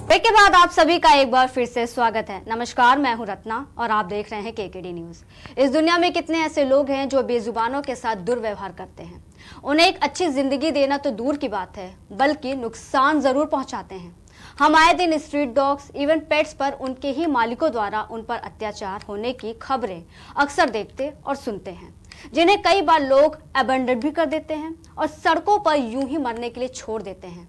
Break के बाद आप सभी का एक बार फिर से स्वागत है। नमस्कार, मैं हूं रत्ना और आप देख रहे हैं केकेडी न्यूज। इस दुनिया में कितने ऐसे लोग हैं जो बेजुबानों के साथ दुर्व्यवहार करते हैं। उन्हें एक अच्छी जिंदगी देना तो दूर की बात है, बल्कि नुकसान जरूर पहुंचाते हैं। हम आए दिन स्ट्रीट डॉग्स, इवन पेट्स पर उनके ही मालिकों द्वारा उन पर अत्याचार होने की खबरें अक्सर देखते और सुनते हैं, जिन्हें कई बार लोग अबंडन भी कर देते हैं और सड़कों पर यूं ही मरने के लिए छोड़ देते हैं।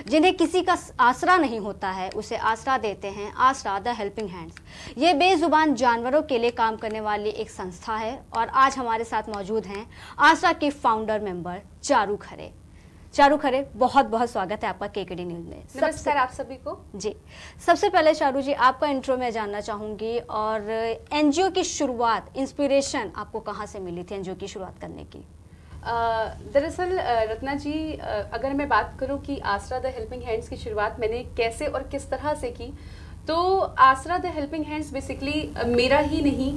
जिन्हें किसी का आसरा नहीं होता है, उसे आसरा देते हैं आसरा द हेल्पिंग हैंड्स। ये बेजुबान जानवरों के लिए काम करने वाली एक संस्था है और आज हमारे साथ मौजूद हैं आसरा की फाउंडर मेंबर चारू खरे। चारू खरे, बहुत बहुत स्वागत है आपका केकेडी न्यूज में। नमस्कार आप सभी को। जी, सबसे पहले चारू जी, आपका इंट्रो मैं जानना चाहूंगी और एनजीओ की शुरुआत, इंस्पिरेशन आपको कहाँ से मिली थी एनजीओ की शुरुआत करने की? दरअसल रत्ना जी, अगर मैं बात करूं कि आसरा द हेल्पिंग हैंड्स की शुरुआत मैंने कैसे और किस तरह से की, तो आसरा द हेल्पिंग हैंड्स बेसिकली मेरा ही नहीं,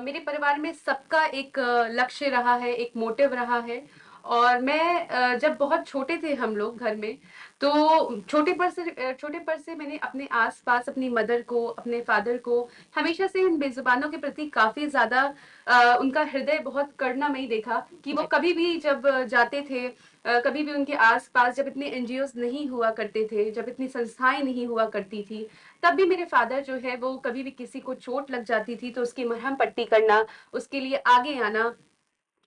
मेरे परिवार में सबका एक लक्ष्य रहा है, एक मोटिव रहा है। और मैं जब बहुत छोटे थे हम लोग घर में, तो छोटे पर से मैंने अपने आसपास अपनी मदर को, अपने फादर को हमेशा से इन बेजुबानों के प्रति काफी ज्यादा उनका हृदय बहुत करुणामयी देखा कि वो कभी भी जब जाते थे, कभी भी उनके आसपास जब इतने एनजीओज नहीं हुआ करते थे, जब इतनी संस्थाएं नहीं हुआ करती थी, तब भी मेरे फादर जो है वो कभी भी किसी को चोट लग जाती थी तो उसकी मरहम पट्टी करना, उसके लिए आगे आना।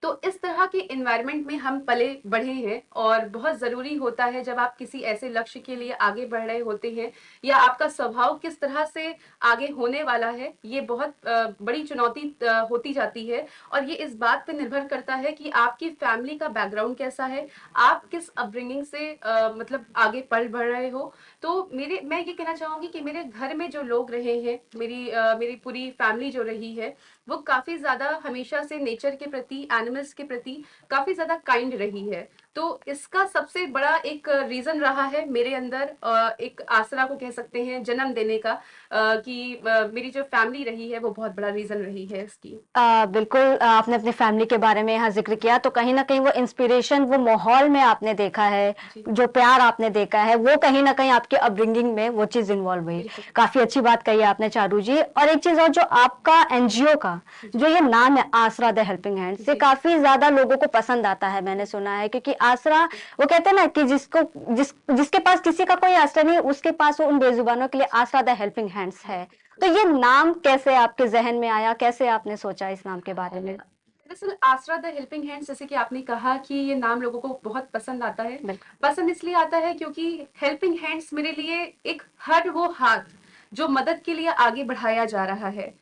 तो इस तरह के एनवायरनमेंट में हम पले बढ़े हैं और बहुत ज़रूरी होता है जब आप किसी ऐसे लक्ष्य के लिए आगे बढ़ रहे होते हैं या आपका स्वभाव किस तरह से आगे होने वाला है, ये बहुत बड़ी चुनौती होती जाती है। और ये इस बात पे निर्भर करता है कि आपकी फैमिली का बैकग्राउंड कैसा है, आप किस अपब्रिंगिंग से मतलब आगे पल बढ़ रहे हो। तो मैं ये कहना चाहूँगी कि मेरे घर में जो लोग रहे हैं, मेरी पूरी फैमिली जो रही है, वो काफी ज्यादा हमेशा से नेचर के प्रति, एनिमल्स के प्रति काफी ज्यादा काइंड रही है। तो इसका सबसे बड़ा एक रीजन रहा है मेरे अंदर एक आसरा को कह सकते हैं जन्म देने का, कि मेरी जो फैमिली रही है वो बहुत बड़ा रीजन रही है इसकी। बिल्कुल, आपने अपनी फैमिली के बारे में यहाँ जिक्र किया, तो कहीं ना कहीं वो इंस्पिरेशन, वो माहौल में आपने देखा है, जो प्यार आपने देखा है, वो कहीं ना कहीं आपके अपब्रिंगिंग में वो चीज इन्वॉल्व हुई। काफी अच्छी बात कही आपने चारू जी। और एक चीज और, जो आपका एनजीओ का जो ये नाम है आसरा द हेल्पिंग हैंड्स, ये काफी ज्यादा लोगों को पसंद आता है, मैंने सुना है। क्योंकि आसरा, वो कहते हैं ना कि जिसके पास किसी का कोई आसरा नहीं, उसके पास वो उन बेजुबानों के लिए आसरा द हेल्पिंग हैंड्स है। तो ये नाम कैसे आपके जहन में आया, कैसे आपने सोचा इस नाम के बारे में? दरअसल आसरा द हेल्पिंग हैंड्स, जैसे कि आपने कहा कि ये नाम लोगों को बहुत पसंद आता है। पसंद इसलिए आता है क्योंकि हेल्पिंग हैंड्स मेरे लिए एक हर वो हाथ जो मदद के लिए आगे बढ़ाया जा रहा है,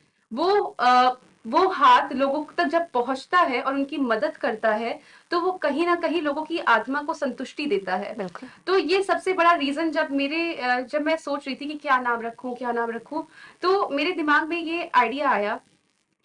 वो हाथ लोगों तक जब पहुंचता है और उनकी मदद करता है, तो वो कहीं ना कहीं लोगों की आत्मा को संतुष्टि देता है। तो ये सबसे बड़ा रीजन, जब मैं सोच रही थी कि क्या नाम रखूं, तो मेरे दिमाग में ये आइडिया आया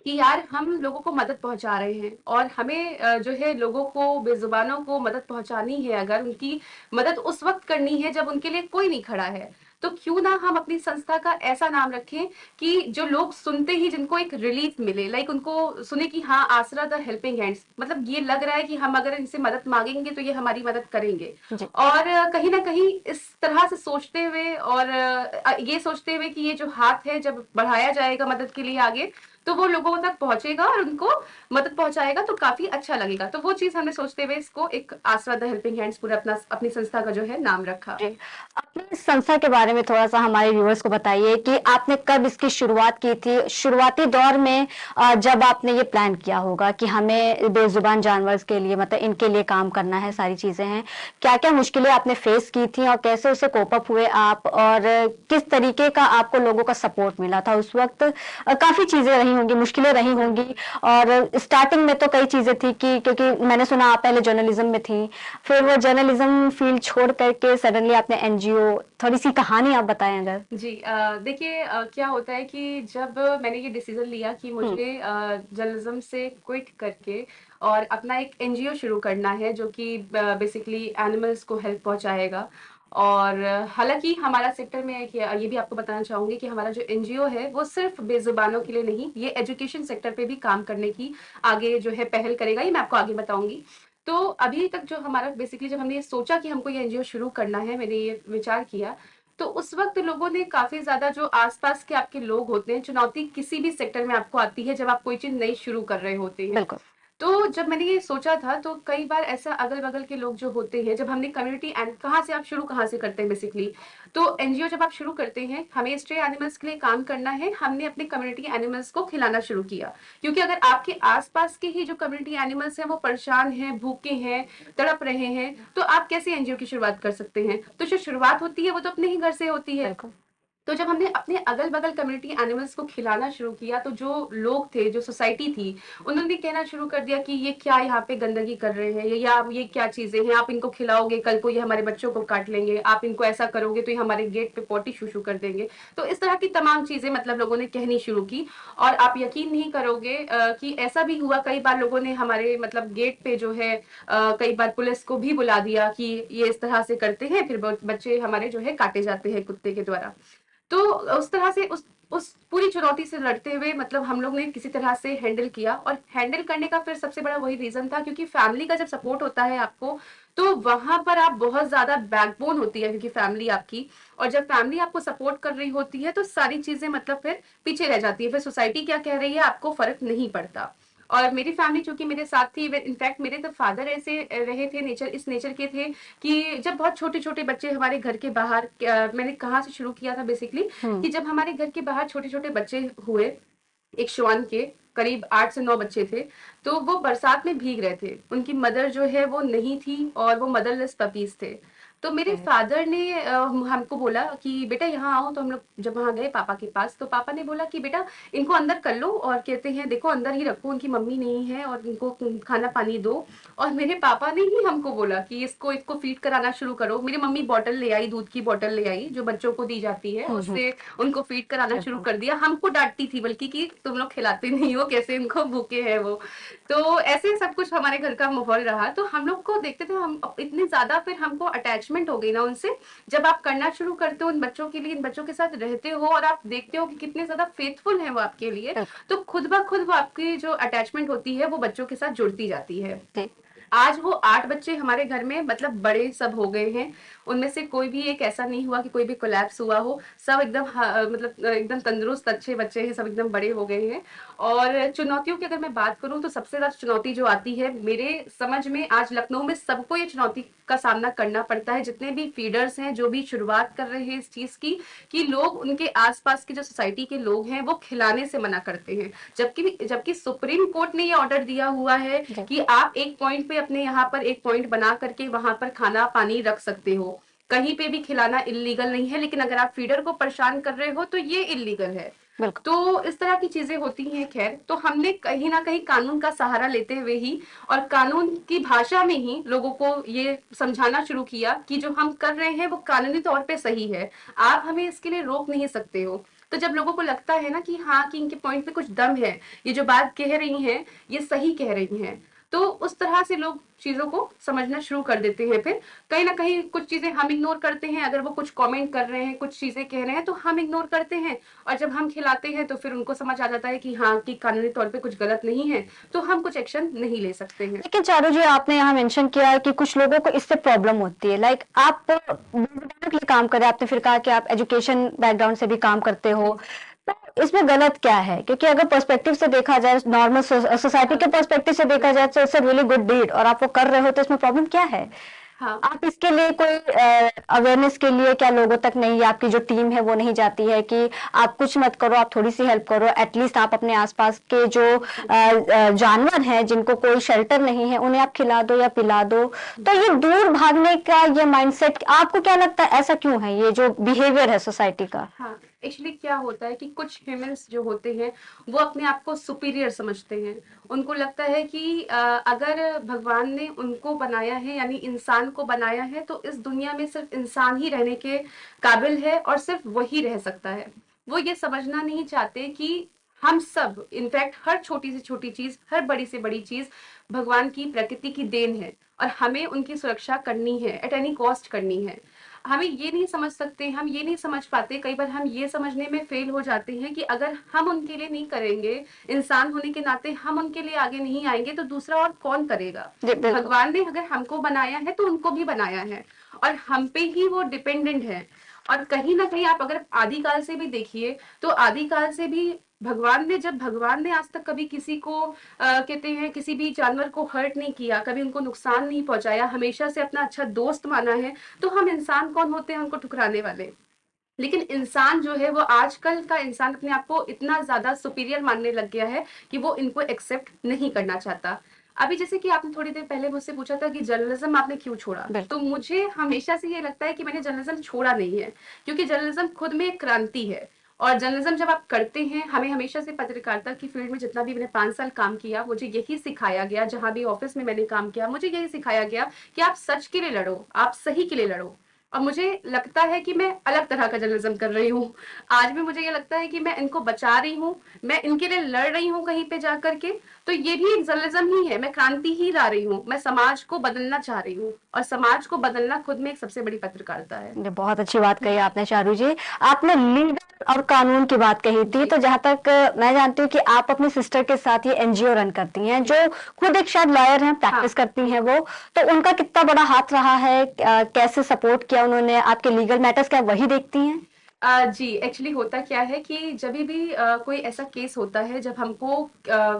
कि यार हम लोगों को मदद पहुंचा रहे हैं और हमें जो है लोगों को, बेजुबानों को मदद पहुंचानी है, अगर उनकी मदद उस वक्त करनी है जब उनके लिए कोई नहीं खड़ा है, तो क्यों ना हम अपनी संस्था का ऐसा नाम रखें कि जो लोग सुनते ही जिनको एक रिलीफ मिले, लाइक उनको सुने कि हाँ, आसरा द हेल्पिंग हैंड्स, मतलब ये लग रहा है कि हम अगर इनसे मदद मांगेंगे तो ये हमारी मदद करेंगे। और कहीं ना कहीं इस तरह से सोचते हुए और ये सोचते हुए कि ये जो हाथ है जब बढ़ाया जाएगा मदद के लिए आगे, तो वो लोगों तक पहुंचेगा और उनको मदद पहुंचाएगा, तो काफी अच्छा लगेगा। तो वो चीज हमने सोचते हुए इसको एक आसरा द हेल्पिंग हैंड्स पूरा अपनी संस्था का जो है नाम रखा। अपनी संस्था के बारे में थोड़ा सा हमारे व्यूअर्स को बताइए कि आपने कब इसकी शुरुआत की थी, शुरुआती दौर में जब आपने ये प्लान किया होगा कि हमें बेजुबान जानवर के लिए, मतलब इनके लिए काम करना है, सारी चीजें हैं, क्या क्या मुश्किलें आपने फेस की थी और कैसे उसे कोप अप हुए आप, और किस तरीके का आपको लोगों का सपोर्ट मिला था उस वक्त? काफी चीजें रही होंगी, मुश्किलें रही होंगी, और स्टार्टिंग में तो कई चीजें थी कि क्योंकि मैंने सुना आप पहले जर्नलिज्म में थी, फिर वो जर्नलिज्म फील्ड छोड़ करके सडनली आपने एनजीओ, थोड़ी सी कहानी आप बताएं अगर। जी, देखिए, क्या होता है कि जब मैंने ये डिसीजन लिया कि मुझे जर्नलिज्म से क्विट करके और अपना एक एनजीओ शुरू करना है जो कि बेसिकली एनिमल्स को हेल्प पहुंचाएगा। और हालांकि हमारा सेक्टर में है कि ये भी आपको बताना चाहूंगी कि हमारा जो एनजीओ है वो सिर्फ बेजुबानों के लिए नहीं, ये एजुकेशन सेक्टर पे भी काम करने की आगे जो है पहल करेगा, ये मैं आपको आगे बताऊंगी। तो अभी तक जो हमारा बेसिकली, जब हमने ये सोचा कि हमको ये एनजीओ शुरू करना है, मैंने ये विचार किया, तो उस वक्त लोगों ने काफी ज्यादा, जो आसपास के आपके लोग होते हैं, चुनौती किसी भी सेक्टर में आपको आती है जब आप कोई चीज नई शुरू कर रहे होते हैं। बिल्कुल। तो जब मैंने ये सोचा था तो कई बार ऐसा अगल बगल के लोग जो होते हैं, जब हमने कम्युनिटी एंड कहाँ से आप शुरू कहाँ से करते हैं बेसिकली, तो एनजीओ जब आप शुरू करते हैं, हमें स्ट्रे एनिमल्स के लिए काम करना है, हमने अपने कम्युनिटी एनिमल्स को खिलाना शुरू किया। क्योंकि अगर आपके आसपास के ही जो कम्युनिटी एनिमल्स हैं वो परेशान हैं, भूखे हैं, तड़प रहे हैं, तो आप कैसे एनजीओ की शुरुआत कर सकते हैं? तो जो शुरुआत होती है वो तो अपने ही घर से होती है। बिल्कुल। तो जब हमने अपने अगल बगल कम्युनिटी एनिमल्स को खिलाना शुरू किया, तो जो लोग थे, जो सोसाइटी थी, उन्होंने कहना शुरू कर दिया कि ये क्या यहाँ पे गंदगी कर रहे हैं, या ये क्या चीजें हैं, आप इनको खिलाओगे, कल को ये हमारे बच्चों को काट लेंगे, आप इनको ऐसा करोगे तो ये हमारे गेट पे पोटी शूशू कर देंगे। तो इस तरह की तमाम चीजें मतलब लोगों ने कहनी शुरू की। और आप यकीन नहीं करोगे कि ऐसा भी हुआ, कई बार लोगों ने हमारे मतलब गेट पे जो है कई बार पुलिस को भी बुला दिया कि ये इस तरह से करते हैं, फिर बच्चे हमारे जो है काटे जाते हैं कुत्ते के द्वारा। तो उस तरह से उस पूरी चुनौती से लड़ते हुए मतलब हम लोग ने किसी तरह से हैंडल किया। और हैंडल करने का फिर सबसे बड़ा वही रीजन था, क्योंकि फैमिली का जब सपोर्ट होता है आपको, तो वहां पर आप बहुत ज्यादा बैकबोन होती है, क्योंकि फैमिली आपकी, और जब फैमिली आपको सपोर्ट कर रही होती है तो सारी चीजें मतलब फिर पीछे रह जाती है, फिर सोसाइटी क्या कह रही है आपको फर्क नहीं पड़ता। और मेरी फैमिली चूंकि मेरे साथ थी, इनफैक्ट मेरे तो फादर ऐसे रहे थे, इस नेचर के थे कि जब बहुत छोटे छोटे बच्चे हमारे घर के बाहर, मैंने कहाँ से शुरू किया था बेसिकली, कि जब हमारे घर के बाहर छोटे छोटे बच्चे हुए, एक श्वान के करीब 8 से 9 बच्चे थे, तो वो बरसात में भीग रहे थे, उनकी मदर जो है वो नहीं थी और वो मदरलेस पपीज थे। तो मेरे फादर ने हमको बोला कि बेटा यहाँ आओ। तो हम लोग जब वहाँ गए पापा के पास, तो पापा ने बोला कि बेटा इनको अंदर कर लो, और कहते हैं देखो अंदर ही रखो, उनकी मम्मी नहीं है, और इनको खाना पानी दो। और मेरे पापा ने ही हमको बोला कि इसको इसको फीड कराना शुरू करो। मेरी मम्मी बॉटल ले आई, दूध की बॉटल ले आई जो बच्चों को दी जाती है, उससे उनको फीड कराना शुरू कर दिया। हमको डांटती थी बल्कि कि तुम लोग खिलाते नहीं हो, कैसे इनको भूखे हैं वो। तो ऐसे सब कुछ हमारे घर का माहौल रहा। तो हम लोग को देखते थे, हम इतने ज्यादा फिर हमको अटैचमेंट हो गई ना उनसे। जब आप करना शुरू करते हो उन बच्चों के लिए, इन बच्चों के साथ रहते हो, और आप देखते हो कि कितने ज्यादा फेथफुल है वो आपके लिए, तो खुद ब खुद वो आपकी जो अटैचमेंट होती है वो बच्चों के साथ जुड़ती जाती है। आज वो 8 बच्चे हमारे घर में मतलब बड़े सब हो गए हैं। उनमें से कोई भी एक ऐसा नहीं हुआ कि कोई भी कोलैप्स हुआ हो। सब एकदम मतलब एकदम तंदुरुस्त अच्छे बच्चे हैं, सब एकदम बड़े हो गए हैं। और चुनौतियों की अगर मैं बात करूं तो सबसे ज्यादा चुनौती जो आती है मेरे समझ में, आज लखनऊ में सबको ये चुनौती का सामना करना पड़ता है, जितने भी फीडर्स हैं जो भी शुरुआत कर रहे हैं इस चीज की, कि लोग उनके आसपास के जो सोसाइटी के लोग हैं वो खिलाने से मना करते हैं। जबकि सुप्रीम कोर्ट ने ये ऑर्डर दिया हुआ है कि आप एक पॉइंट पे अपने यहाँ पर एक पॉइंट बना करके वहां पर खाना पानी रख सकते हो, कहीं पे भी खिलाना इलीगल नहीं है। लेकिन अगर आप फीडर को परेशान कर रहे हो तो ये इलीगल है। तो इस तरह की चीजें होती हैं। खैर, तो हमने कहीं ना कहीं कानून का सहारा लेते हुए ही और कानून की भाषा में ही लोगों को ये समझाना शुरू किया कि जो हम कर रहे हैं वो कानूनी तौर पे सही है, आप हमें इसके लिए रोक नहीं सकते हो। तो जब लोगों को लगता है ना कि हाँ, कि इनके पॉइंट पे कुछ दम है, ये जो बात कह रही हैं ये सही कह रही हैं, तो उस तरह से लोग चीजों को समझना शुरू कर देते हैं। फिर कहीं ना कहीं कुछ चीजें हम इग्नोर करते हैं, अगर वो कुछ कमेंट कर रहे हैं, कुछ चीजें कह रहे हैं तो हम इग्नोर करते हैं, और जब हम खिलाते हैं तो फिर उनको समझ आ जाता है कि हाँ, कि कानूनी तौर पे कुछ गलत नहीं है, तो हम कुछ एक्शन नहीं ले सकते हैं। लेकिन चारू जी, आपने यहाँ मेंशन किया है कि कुछ लोगों को इससे प्रॉब्लम होती है, लाइक आप बेजुबानों के लिए काम कर रहे हैं, आपने फिर कहा कि आप एजुकेशन बैकग्राउंड से भी काम करते हो, तो इसमें गलत क्या है? क्योंकि अगर पर्सपेक्टिव से देखा जाए, नॉर्मल सोसाइटी के पर्सपेक्टिव से देखा जाए तो it's a really good deed, और आप वो कर रहे हो, तो इसमें प्रॉब्लम क्या है? हाँ, आप इसके लिए कोई अवेयरनेस के लिए क्या लोगों तक नहीं, या आपकी जो टीम है वो नहीं जाती है कि आप कुछ मत करो, आप थोड़ी सी हेल्प करो, एटलीस्ट आप अपने आसपास के जो जानवर हैं जिनको कोई शेल्टर नहीं है उन्हें आप खिला दो या पिला दो? तो ये दूर भागने का ये माइंडसेट, आपको क्या लगता है ऐसा क्यों है, ये जो बिहेवियर है सोसाइटी का? हाँ, एक्चुअली क्या होता है कि कुछ ह्यूमंस जो होते हैं वो अपने आप को सुपीरियर समझते हैं। उनको लगता है कि अगर भगवान ने उनको बनाया है, यानी इंसान को बनाया है, तो इस दुनिया में सिर्फ इंसान ही रहने के काबिल है और सिर्फ वही रह सकता है। वो ये समझना नहीं चाहते कि हम सब, इनफैक्ट हर छोटी से छोटी चीज, हर बड़ी से बड़ी चीज भगवान की, प्रकृति की देन है, और हमें उनकी सुरक्षा करनी है, एट एनी कॉस्ट करनी है। हमें ये नहीं समझ सकते, हम ये नहीं समझ पाते, कई बार हम ये समझने में फेल हो जाते हैं कि अगर हम उनके लिए नहीं करेंगे, इंसान होने के नाते हम उनके लिए आगे नहीं आएंगे, तो दूसरा और कौन करेगा? भगवान ने अगर हमको बनाया है तो उनको भी बनाया है, और हम पे ही वो डिपेंडेंट है। और कहीं ना कहीं आप अगर आदिकाल से भी देखिए, तो आदिकाल से भी भगवान ने आज तक कभी किसी को कहते हैं किसी भी जानवर को हर्ट नहीं किया, कभी उनको नुकसान नहीं पहुंचाया, हमेशा से अपना अच्छा दोस्त माना है। तो हम इंसान कौन होते हैं उनको ठुकराने वाले? लेकिन इंसान जो है वो आजकल का इंसान अपने आप को इतना ज्यादा सुपीरियर मानने लग गया है कि वो इनको एक्सेप्ट नहीं करना चाहता। अभी जैसे कि आपने थोड़ी देर पहले मुझसे पूछा था कि जर्नलिज्म आपने क्यों छोड़ा, तो बिल्कुल। मुझे हमेशा से ये लगता है कि मैंने जर्नलिज्म छोड़ा नहीं है, क्योंकि जर्नलिज्म खुद में एक क्रांति है। और जर्नलिज्म जब आप करते हैं, हमें हमेशा से पत्रकारिता की फील्ड में जितना भी मैंने 5 साल काम किया, मुझे यही सिखाया गया, जहां भी ऑफिस में मैंने काम किया मुझे यही सिखाया गया कि आप सच के लिए लड़ो, आप सही के लिए लड़ो। और मुझे लगता है कि मैं अलग तरह का जर्नलिज्म कर रही हूँ। आज भी मुझे ये लगता है कि मैं इनको बचा रही हूँ, मैं इनके लिए लड़ रही हूँ कहीं पे जाकर के। तो ये भी एक जर्नलिज्म ही है, मैं क्रांति ही ला रही हूँ, मैं समाज को बदलना चाह रही हूँ, और समाज को बदलना खुद में एक सबसे बड़ी पत्रकारिता है। ये बहुत अच्छी बात कही आपने चारू जी। आपने लीगल और कानून की बात कही थी, जी। तो जहां तक मैं जानती हूँ कि आप अपनी सिस्टर के साथ ये एनजीओ रन करती हैं, जो खुद एक शायद लॉयर हैं, हाँ, प्रैक्टिस करती हैं बिल्कुल। वो। तो उनका कितना बड़ा हाथ रहा है, कैसे सपोर्ट किया उन्होंने आपके लीगल मैटर्स, क्या वही देखती हैं? जी, एक्चुअली होता क्या है कि जब भी कोई ऐसा केस होता है, जब हमको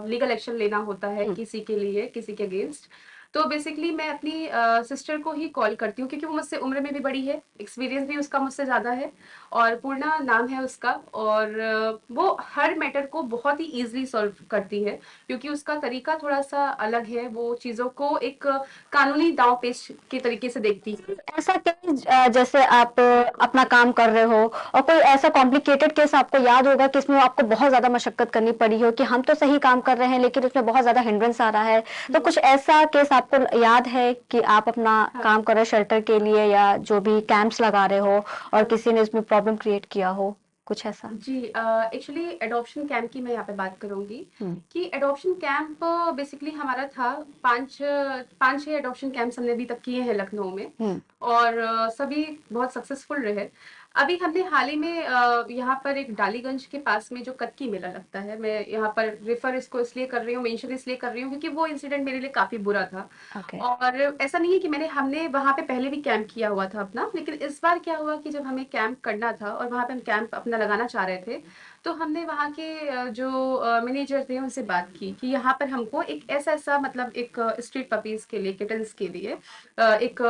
लीगल एक्शन लेना होता है किसी के लिए, किसी के अगेंस्ट, तो बेसिकली मैं अपनी सिस्टर को ही कॉल करती हूँ, क्योंकि वो मुझसे उम्र में भी बड़ी है, एक्सपीरियंस भी उसका मुझसे ज़्यादा है, और पूर्णा नाम है उसका। और वो हर मैटर को बहुत ही ईजिली सॉल्व करती है, क्योंकि उसका तरीका थोड़ा सा अलग है, वो चीज़ों को एक कानूनी दांव पेच के तरीके से देखती है। ऐसा केस जैसे आप अपना काम कर रहे हो और कोई ऐसा कॉम्प्लिकेटेड केस आपको याद होगा कि इसमें आपको बहुत ज्यादा मशक्कत करनी पड़ी हो, कि हम तो सही काम कर रहे हैं लेकिन इसमें बहुत ज्यादा हिंड्रेंस आ रहा है, तो कुछ ऐसा केस आपको याद है कि आप अपना हाँ। काम कर रहे हो शेल्टर के लिए या जो भी कैंप्स लगा रहे हो और हाँ। किसी ने इसमें प्रॉब्लम क्रिएट किया हो, कुछ ऐसा? जी, एक्चुअली एडॉप्शन कैंप की मैं यहाँ पे बात करूंगी हम्म। कि एडॉप्शन कैंप बेसिकली हमारा था, पांच पांच छह एडॉप्शन कैंप्स हमने अभी तक किए हैं लखनऊ में, हम्म। और सभी बहुत सक्सेसफुल रहे। अभी हमने हाल ही में यहाँ पर एक डालीगंज के पास में जो कत्की मेला लगता है, मैं यहाँ पर रेफर इसको इसलिए कर रही हूँ, मेंशन इसलिए कर रही हूँ, क्योंकि वो इंसिडेंट मेरे लिए काफी बुरा था। ओके। और ऐसा नहीं है कि हमने वहां पे पहले भी कैंप किया हुआ था अपना, लेकिन इस बार क्या हुआ कि जब हमें कैंप करना था और वहां पे हम कैंप अपना लगाना चाह रहे थे, तो हमने वहाँ के जो मैनेजर थे उनसे बात की कि यहाँ पर हमको एक ऐसा मतलब एक स्ट्रीट पपीज के लिए, किटन्स के लिए एक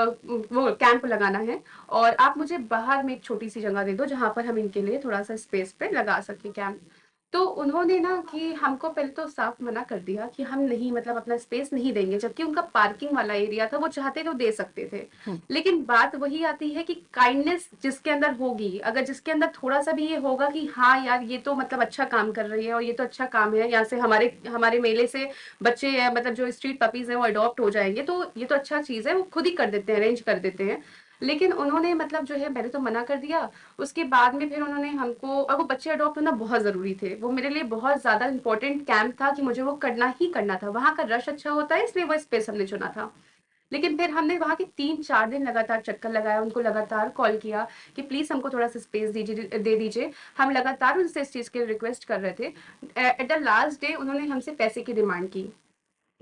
वो कैंप लगाना है, और आप मुझे बाहर में एक छोटी सी जगह दे दो जहाँ पर हम इनके लिए थोड़ा सा स्पेस पे लगा सके कैंप। तो उन्होंने ना कि हमको पहले तो साफ मना कर दिया कि हम नहीं, मतलब अपना स्पेस नहीं देंगे, जबकि उनका पार्किंग वाला एरिया था, वो चाहते तो दे सकते थे। लेकिन बात वही आती है कि काइंडनेस जिसके अंदर होगी, अगर जिसके अंदर थोड़ा सा भी ये होगा कि हाँ यार ये तो मतलब अच्छा काम कर रही है और ये तो अच्छा काम है, यहाँ से हमारे हमारे मेले से बच्चे हैं, मतलब जो स्ट्रीट पपीज हैं वो अडॉप्ट हो जाएंगे, तो ये तो अच्छा चीज है, वो खुद ही कर देते हैं, अरेंज कर देते हैं। लेकिन उन्होंने मतलब जो है पहले तो मना कर दिया, उसके बाद में फिर उन्होंने हमको, और वो बच्चे अडॉप्ट होना बहुत ज़रूरी थे, वो मेरे लिए बहुत ज़्यादा इंपॉर्टेंट कैंप था कि मुझे वो करना ही करना था, वहाँ का रश अच्छा होता है इसलिए वो स्पेस हमने चुना था। लेकिन फिर हमने वहाँ के 3-4 दिन लगातार चक्कर लगाया, उनको लगातार कॉल किया कि प्लीज़ हमको थोड़ा सा स्पेस दीजिए, दे दीजिए। हम लगातार उनसे इस चीज़ के रिक्वेस्ट कर रहे थे। एट द लास्ट डे उन्होंने हमसे पैसे की डिमांड की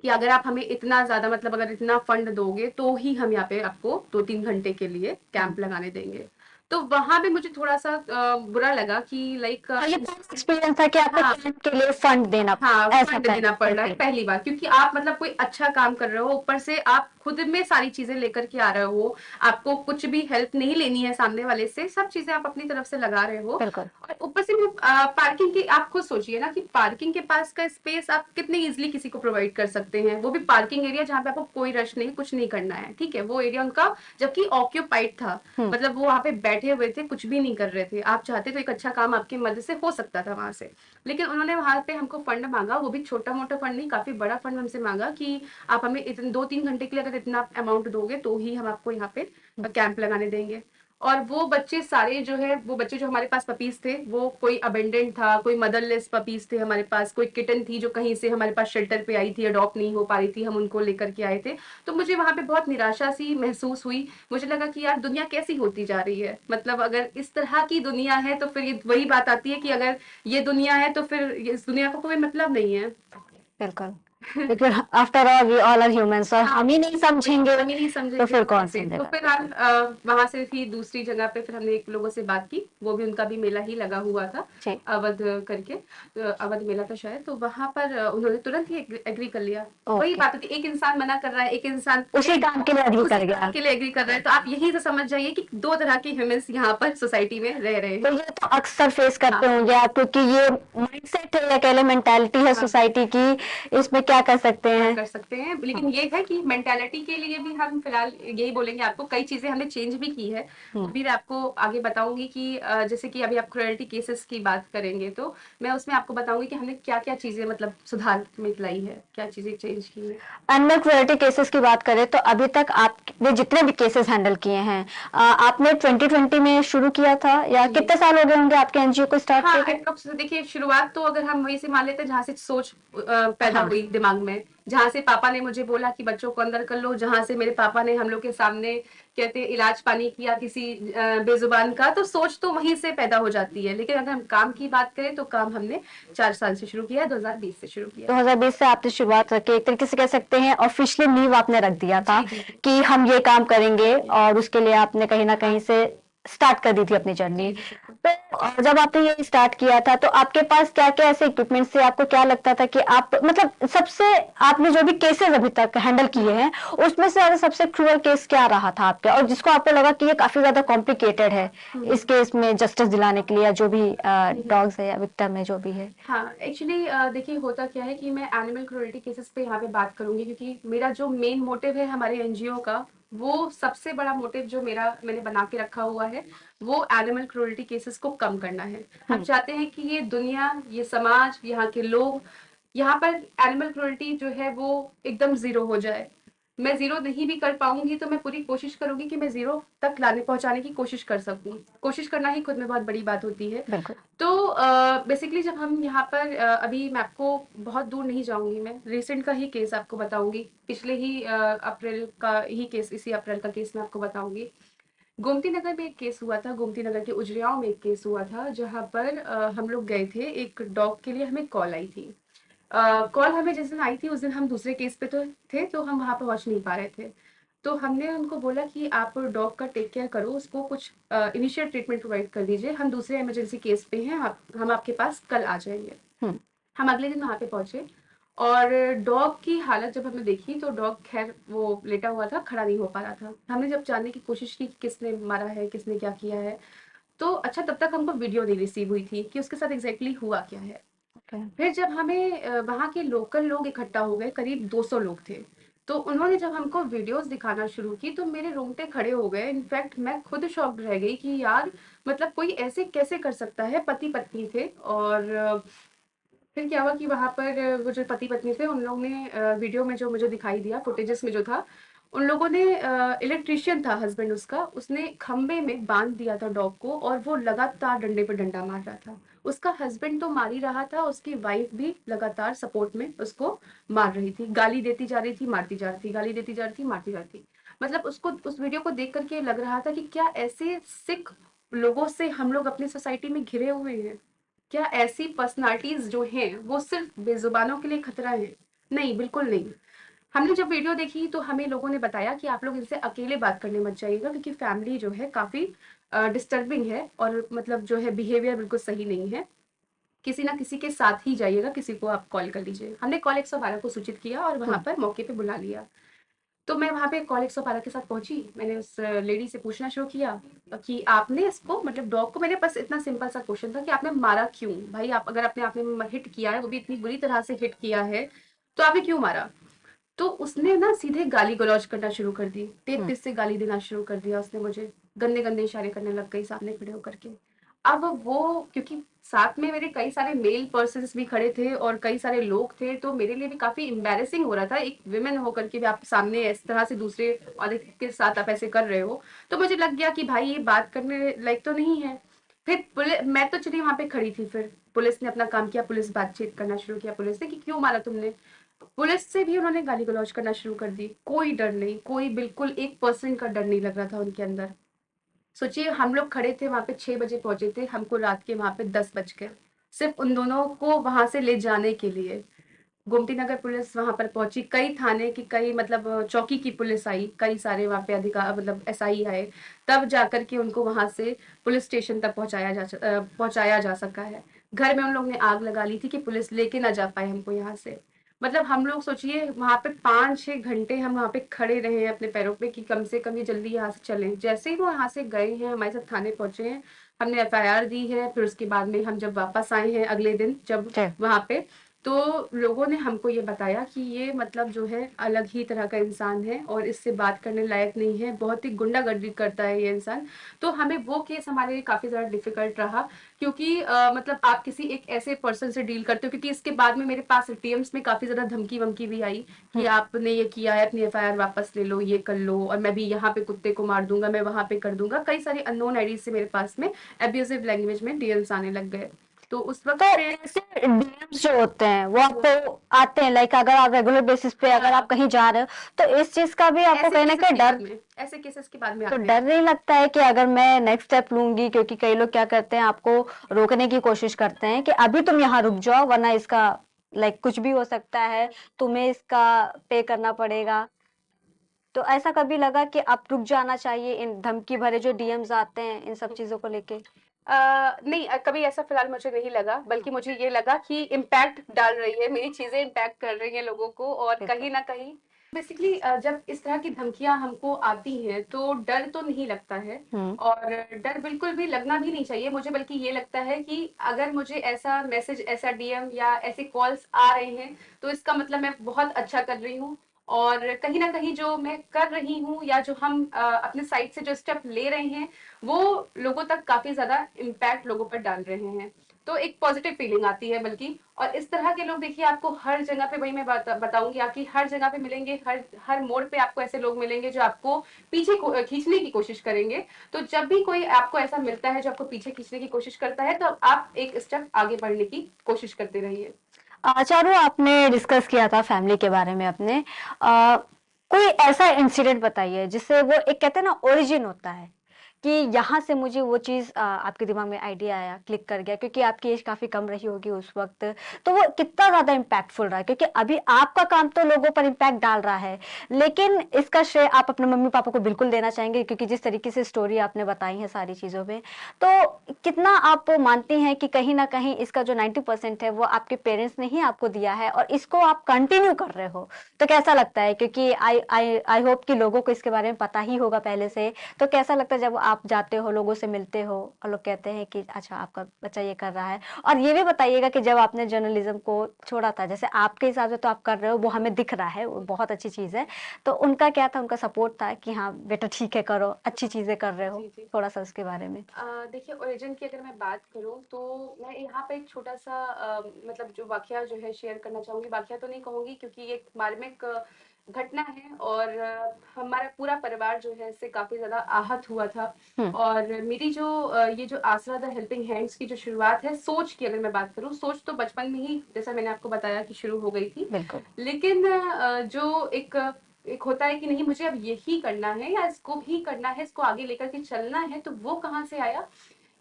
कि अगर आप हमें इतना ज़्यादा, मतलब अगर इतना फंड दोगे तो ही हम यहाँ पे आपको 2-3 घंटे के लिए कैंप लगाने देंगे। तो वहां पे मुझे थोड़ा सा बुरा लगा कि लाइक ये एक्सपीरियंस था कि आपको हाँ, कैंप के लिए फंड देना हाँ, ऐसा फंड देना पहले? पड़ रहा है ओके। पहली बार, क्योंकि आप मतलब कोई अच्छा काम कर रहे हो, ऊपर से आप खुद में सारी चीजें लेकर के आ रहे हो, आपको कुछ भी हेल्प नहीं लेनी है सामने वाले से, सब चीजें आप अपनी तरफ से लगा रहे हो। बिल्कुल। और ऊपर से पार्किंग की आप खुद सोचिए ना कि पार्किंग के पास का स्पेस आप कितने इजीली किसी को प्रोवाइड कर सकते हैं, वो भी पार्किंग एरिया जहाँ पे आपको कोई रश नहीं, कुछ नहीं करना है, ठीक है, वो एरिया उनका जबकि ऑक्यूपाइड था, मतलब वो वहाँ पे बैठे हुए थे, कुछ भी नहीं कर रहे थे, आप चाहते तो एक अच्छा काम आपकी मदद से हो सकता था वहां से। लेकिन उन्होंने वहां पे हमको फंड मांगा, वो भी छोटा मोटा फंड नहीं, काफी बड़ा फंड हमसे मांगा कि आप हमें इतने 2-3 घंटे के लिए अगर इतना अमाउंट दोगे तो ही हम आपको यहाँ पे कैंप लगाने देंगे। और वो बच्चे सारे जो है, वो बच्चे जो हमारे पास पपीज थे, वो कोई अबेंडेंट था, कोई मदरलेस पपीज थे हमारे पास, कोई किटन थी जो कहीं से हमारे पास शेल्टर पे आई थी, अडॉप्ट नहीं हो पा रही थी, हम उनको लेकर के आए थे। तो मुझे वहां पे बहुत निराशा सी महसूस हुई, मुझे लगा कि यार दुनिया कैसी होती जा रही है, मतलब अगर इस तरह की दुनिया है तो फिर ये वही बात आती है कि अगर ये दुनिया है तो फिर इस दुनिया को कोई मतलब नहीं है। बिल्कुल। लेकिन after all we all are humans, और हाँ, हम ही नहीं समझेंगे हम ही नहीं तो समझेंगे फिर तो कौन कैसे। तो समझेगा। फिर हम वहां से फिर दूसरी जगह पे फिर हमने एक लोगों से बात की, वो भी उनका भी मेला ही लगा हुआ था, जी। अवध करके, अवध मेला था शायद। तो वहां पर उन्होंने तुरंत ही एग्री कर लिया। वही ओके, बात होती है, एक इंसान मना कर रहा है, एक इंसान उसी काम के लिए एग्री उसी कर काम गया। के लिए एग्री कर रहा है। तो आप यही तो समझ जाइए कि दो तरह के ह्यूमंस यहाँ पर सोसाइटी में रह रहे तो हैं। ये तो अक्सर फेस करते हाँ होंगे आप, क्योंकि ये माइंडसेट है या कह लें मेंटालिटी है हाँ, सोसाइटी की, इसमें क्या कर सकते क्या हैं। कर सकते हैं। हाँ। लेकिन ये है कि मेंटालिटी के लिए भी हम फिलहाल यही बोलेंगे आपको, कई चीजें हमने चेंज भी की है। वो हम्म। भी मैं आपको आगे बताऊंगी कि जैसे कि अभी आप क्रुएल्टी केसेस की बात करेंगे, तो मैं उसमें आपको बताऊंगी कि हमने क्या क्या चीजें मतलब सुधार में लाई है, क्या चीजें चेंज की है। एनिमल क्रुएल्टी केसेस की बात करें तो अभी तक आपने जितने भी केसेस हैंडल किए हैं, आपने 2020 में शुरू किया था, या जी। कितने साल हो गए होंगे आपके एनजीओ को स्टार्ट हाँ, किए थे। अप्रोक्स देखिए, शुरुआत तो अगर हम वहीं से मान लेते हैं जहाँ से सोच पैदा हाँ। हुई दिमाग में, जहाँ से पापा ने मुझे बोला कि बच्चों को अंदर कर लो, जहाँ से मेरे पापा ने हम लोग के सामने कहते हैं इलाज पानी किया किसी बेजुबान का, तो सोच तो वहीं से पैदा हो जाती है। लेकिन अगर हम काम की बात करें तो काम हमने 4 साल से शुरू किया, 2020 से शुरू किया। 2020 से आपने शुरुआत रखी, एक तरीके से कह सकते हैं ऑफिशियली नींव आपने रख दिया था जी जी जी कि हम ये काम करेंगे, और उसके लिए आपने कहीं ना कहीं हाँ से स्टार्ट कर दी थी अपनी जी जर्नी। जी बिल्कुल। तो जब आपने ये स्टार्ट किया था तो आपके पास क्या क्या ऐसे इक्विपमेंट से, आपको क्या लगता था कि आप मतलब सबसे, आपने जो भी केसेस अभी तक हैंडल किए हैं उसमें से ज्यादा सबसे क्रूअल केस क्या रहा था आपके, और जिसको आपको लगा कि ये काफी ज्यादा कॉम्प्लिकेटेड है हम्म इस केस में जस्टिस दिलाने के लिए, या जो भी हम्म। डॉग्स है या विक्टिम है जो भी है। हाँ, एक्चुअली देखिए होता क्या है कि मैं एनिमल क्रूरल्टी केसेस पे यहाँ पे बात करूंगी, क्योंकि मेरा जो मेन मोटिव है हमारे एनजीओ का, वो सबसे बड़ा मोटिव जो मेरा मैंने बना के रखा हुआ है, वो एनिमल क्रूरल्टी केसेस को कम करना है। हम हम्म। चाहते हैं कि ये दुनिया, ये समाज, यहाँ के लोग, यहाँ पर एनिमल क्रूरल्टी जो है वो एकदम जीरो हो जाए। मैं जीरो नहीं भी कर पाऊंगी तो मैं पूरी कोशिश करूंगी कि मैं जीरो तक लाने पहुंचाने की कोशिश कर सकूं। कोशिश करना ही खुद में बहुत बड़ी बात होती है। बिल्कुल। तो बेसिकली जब हम यहाँ पर अभी मैं आपको बहुत दूर नहीं जाऊंगी, मैं रिसेंट का ही केस आपको बताऊंगी, पिछले ही अप्रैल का ही केस, इसी अप्रैल का केस मैं आपको बताऊंगी। गोमती नगर में एक केस हुआ था, गोमती नगर के उजरियाओं में एक केस हुआ था, जहाँ पर हम लोग गए थे, एक डॉग के लिए हमें कॉल आई थी। कॉल हमें जिस दिन आई थी उस दिन हम दूसरे केस पे तो थे, तो हम वहां पहुंच नहीं पा रहे थे। तो हमने उनको बोला कि आप डॉग का टेक केयर करो, उसको कुछ इनिशियल ट्रीटमेंट प्रोवाइड कर दीजिए, हम दूसरे इमरजेंसी केस पे हैं, हम आपके पास कल आ जाएंगे। हम्म। हम अगले दिन वहां पे पहुंचे, और डॉग की हालत जब हमने देखी तो डॉग खैर वो लेटा हुआ था, खड़ा नहीं हो पा रहा था। हमने जब जानने की कोशिश की कि किसने मारा है, किसने क्या किया है, तो अच्छा तब तक हमको वीडियो नहीं रिसीव हुई थी कि उसके साथ एग्जैक्टली हुआ क्या है। ओके। फिर जब हमें वहाँ के लोकल लोग इकट्ठा हो गए, करीब 200 लोग थे, तो उन्होंने जब हमको वीडियोस दिखाना शुरू की तो मेरे रोंगटे खड़े हो गए। इनफैक्ट मैं खुद शॉक्ड रह गई कि यार, मतलब कोई ऐसे कैसे कर सकता है। पति पत्नी थे, और फिर क्या हुआ कि वहां पर वो जो पति पत्नी थे उन लोगों ने वीडियो में जो मुझे दिखाई दिया, फुटेजेस में जो था, उन लोगों ने, इलेक्ट्रिशियन था हस्बैंड उसका, उसने खंबे में बांध दिया था डॉग को, और वो लगातार डंडे पे डंडा मार रहा था। उसका हस्बैंड तो मार ही रहा था, उसकी वाइफ भी लगातार सपोर्ट में उसको मार रही थी, गाली देती जा रही थी, मारती जा रही थी, गाली देती जा रही थी, मारती जा रही थी। मतलब उसको उस वीडियो को देख करके लग रहा था कि क्या ऐसे सिख लोगों से हम लोग अपनी सोसाइटी में घिरे हुए हैं? क्या ऐसी पर्सनालिटीज जो हैं वो सिर्फ बेजुबानों के लिए खतरा है? नहीं, बिल्कुल नहीं। हमने जब वीडियो देखी तो हमें लोगों ने बताया कि आप लोग इनसे अकेले बात करने मत जाइएगा, क्योंकि फैमिली जो है काफी डिस्टर्बिंग है, और मतलब जो है बिहेवियर बिल्कुल सही नहीं है। किसी ना किसी के साथ ही जाइएगा, किसी को आप कॉल कर लीजिए। हमने कॉल 112 को सूचित किया और वहां हम्म। पर मौके पे बुला लिया। तो मैं वहाँ पे कॉल 112 के साथ पहुंची, मैंने उस लेडी से पूछना शुरू किया कि आपने इसको, मतलब डॉग को, मेरे पास इतना सिंपल सा क्वेश्चन था कि आपने मारा क्यों? भाई, आप अगर अपने आप में हिट किया है, वो भी इतनी बुरी तरह से हिट किया है, तो आपने क्यों मारा? तो उसने ना सीधे गाली गलौज करना शुरू कर दी, तेज हम्म। तेज से गाली देना शुरू कर दिया उसने मुझे, गंदे गंदे इशारे करने लग गई सामने खड़े होकर के। अब वो, क्योंकि साथ में मेरे कई सारे मेल पर्सन भी खड़े थे और कई सारे लोग थे, तो मेरे लिए भी काफी एम्बैरेसिंग हो रहा था, एक विमेन होकर के भी आप सामने इस तरह से दूसरे औरत के साथ आप ऐसे कर रहे हो। तो मुझे लग गया कि भाई ये बात करने लायक तो नहीं है। फिर पुलिस, मैं तो चली वहां पे खड़ी थी, फिर पुलिस ने अपना काम किया, पुलिस बातचीत करना शुरू किया पुलिस ने कि क्यों मारा तुमने। पुलिस से भी उन्होंने गाली गलौज करना शुरू कर दी, कोई डर नहीं, कोई बिल्कुल 1% का डर नहीं लग रहा था उनके अंदर। सोचिए, हम लोग खड़े थे वहां पे, 6 बजे पहुंचे थे, हमको रात के वहां पे 10 बज गए, सिर्फ उन दोनों को वहां से ले जाने के लिए। गोमती नगर पुलिस वहां पर पहुंची, कई थाने की, कई मतलब चौकी की पुलिस आई, कई सारे वहां पे अधिकार मतलब एसआई आए, तब जाकर के उनको वहां से पुलिस स्टेशन तक पहुंचाया जा सका है। घर में उन लोग ने आग लगा ली थी कि पुलिस लेके ना जा पाए हमको यहाँ से। मतलब हम लोग सोचिए वहां पे 5-6 घंटे हम वहां पे खड़े रहे हैं अपने पैरों पे कि कम से कम ये जल्दी यहाँ से चलें। जैसे ही वो यहाँ से गए हैं, हमारे साथ थाने पहुंचे हैं, हमने एफआईआर दी है। फिर उसके बाद में हम जब वापस आए हैं अगले दिन, जब जी। वहां पे, तो लोगों ने हमको ये बताया कि ये मतलब जो है अलग ही तरह का इंसान है और इससे बात करने लायक नहीं है, बहुत ही गुंडागर्दी करता है ये इंसान। तो हमें वो केस हमारे लिए काफी ज्यादा डिफिकल्ट रहा, क्योंकि मतलब आप किसी एक ऐसे पर्सन से डील करते हो, क्योंकि इसके बाद में मेरे पास टीएम्स में काफी ज्यादा धमकी वमकी भी आई कि आपने ये किया है, अपनी एफआईआर वापस ले लो, ये कर लो, और मैं भी यहाँ पे कुत्ते को मार दूंगा, मैं वहां पे कर दूंगा। कई सारे अननोन आईडी से मेरे पास में एब्यूजिव लैंग्वेज में डीएम्स आने लग गए। तो उस वक्त तो पे ऐसे डीएम्स जो होते हैं वो आपको आते हैं, लाइक अगर आप रेगुलर बेसिस पे अगर आप हाँ, कहीं जा रहे हो तो इस चीज का भी आपको ऐसे कहीं ना केसेस कहीं के बाद डर, में, ऐसे केसेस के बाद में तो आते हैं। डर नहीं लगता है कि अगर मैं नेक्स्ट स्टेप लूंगी, क्योंकि कई लोग क्या करते हैं आपको रोकने की कोशिश करते हैं कि अभी तुम यहाँ रुक जाओ वरना इसका लाइक कुछ भी हो सकता है, तुम्हें इसका पे करना पड़ेगा। तो ऐसा कभी लगा कि अब रुक जाना चाहिए इन धमकी भरे जो डीएम्स आते हैं इन सब चीजों को लेके? नहीं, कभी ऐसा फिलहाल मुझे नहीं लगा, बल्कि मुझे ये लगा कि इम्पैक्ट डाल रही है, मेरी चीजें इम्पैक्ट कर रही हैं लोगों को, और बिल्कुल। कहीं ना कहीं बेसिकली जब इस तरह की धमकियां हमको आती हैं तो डर तो नहीं लगता है, हम्म। और डर बिल्कुल भी लगना भी नहीं चाहिए मुझे, बल्कि ये लगता है कि अगर मुझे ऐसा मैसेज, ऐसा डीएम या ऐसे कॉल्स आ रहे हैं तो इसका मतलब मैं बहुत अच्छा कर रही हूँ, और कहीं ना कहीं जो मैं कर रही हूँ या जो हम अपने साइड से जो स्टेप ले रहे हैं वो लोगों तक काफी ज्यादा इम्पैक्ट लोगों पर डाल रहे हैं। तो एक पॉजिटिव फीलिंग आती है बल्कि। और इस तरह के लोग देखिए आपको हर जगह पे, वही मैं बताऊंगी, आपकी हर जगह पे मिलेंगे, हर हर मोड़ पे आपको ऐसे लोग मिलेंगे जो आपको पीछे खींचने की कोशिश करेंगे। तो जब भी कोई आपको ऐसा मिलता है जो आपको पीछे खींचने की कोशिश करता है, तो आप एक स्टेप आगे बढ़ने की कोशिश करते रहिए। चारू, आपने डिस्कस किया था फैमिली के बारे में अपने, कोई ऐसा इंसिडेंट बताइए जिससे वो एक कहते हैं ना ओरिजिन होता है कि यहाँ से मुझे वो चीज आपके दिमाग में आइडिया आया, क्लिक कर गया, क्योंकि आपकी एज काफी कम रही होगी उस वक्त, तो वो कितना ज्यादा इम्पैक्टफुल रहा है, क्योंकि अभी आपका काम तो लोगों पर इम्पैक्ट डाल रहा है, लेकिन इसका श्रेय आप अपने मम्मी पापा को बिल्कुल देना चाहेंगे, क्योंकि जिस तरीके से स्टोरी आपने बताई है सारी चीजों में, तो कितना आप मानती हैं कि कहीं ना कहीं इसका जो 90% है वो आपके पेरेंट्स ने ही आपको दिया है और इसको आप कंटिन्यू कर रहे हो? तो कैसा लगता है, क्योंकि आई आई आई होप कि लोगों को इसके बारे में पता ही होगा पहले से, तो कैसा लगता है जब आप जाते हो, लोगों से मिलते हो और लोग कहते हैं कि अच्छा आपका बच्चा ये कर रहा है? और ये भी बताइएगा कि जब आपने जर्नलिज्म को छोड़ा था, जैसे आपके हिसाब से तो आप कर रहे हो, वो हमें दिख रहा है, वो बहुत अच्छी चीज है, तो उनका क्या था, उनका सपोर्ट था कि हाँ बेटा ठीक है करो, अच्छी चीजें कर रहे हो? जी जी। थोड़ा सा उसके बारे में। देखिए, ओरिजिन की अगर मैं बात करूँ तो मैं यहाँ पे एक छोटा सा मतलब जो वाकया जो है शेयर करना चाहूँगी। वाकया तो नहीं कहूँगी क्योंकि ये एक मार्मिक घटना है, और हमारा पूरा परिवार जो है इससे काफ़ी ज़्यादा आहत हुआ था। हम्म। और मेरी जो ये जो आसरा द हेल्पिंग हैंड्स की जो शुरुआत है, सोच की अगर मैं बात करूँ, सोच तो बचपन में ही, जैसा मैंने आपको बताया, कि शुरू हो गई थी। बिल्कुल। लेकिन जो एक एक होता है कि नहीं मुझे अब यही करना है या इसको भी करना है, इसको आगे लेकर के चलना है, तो वो कहाँ से आया?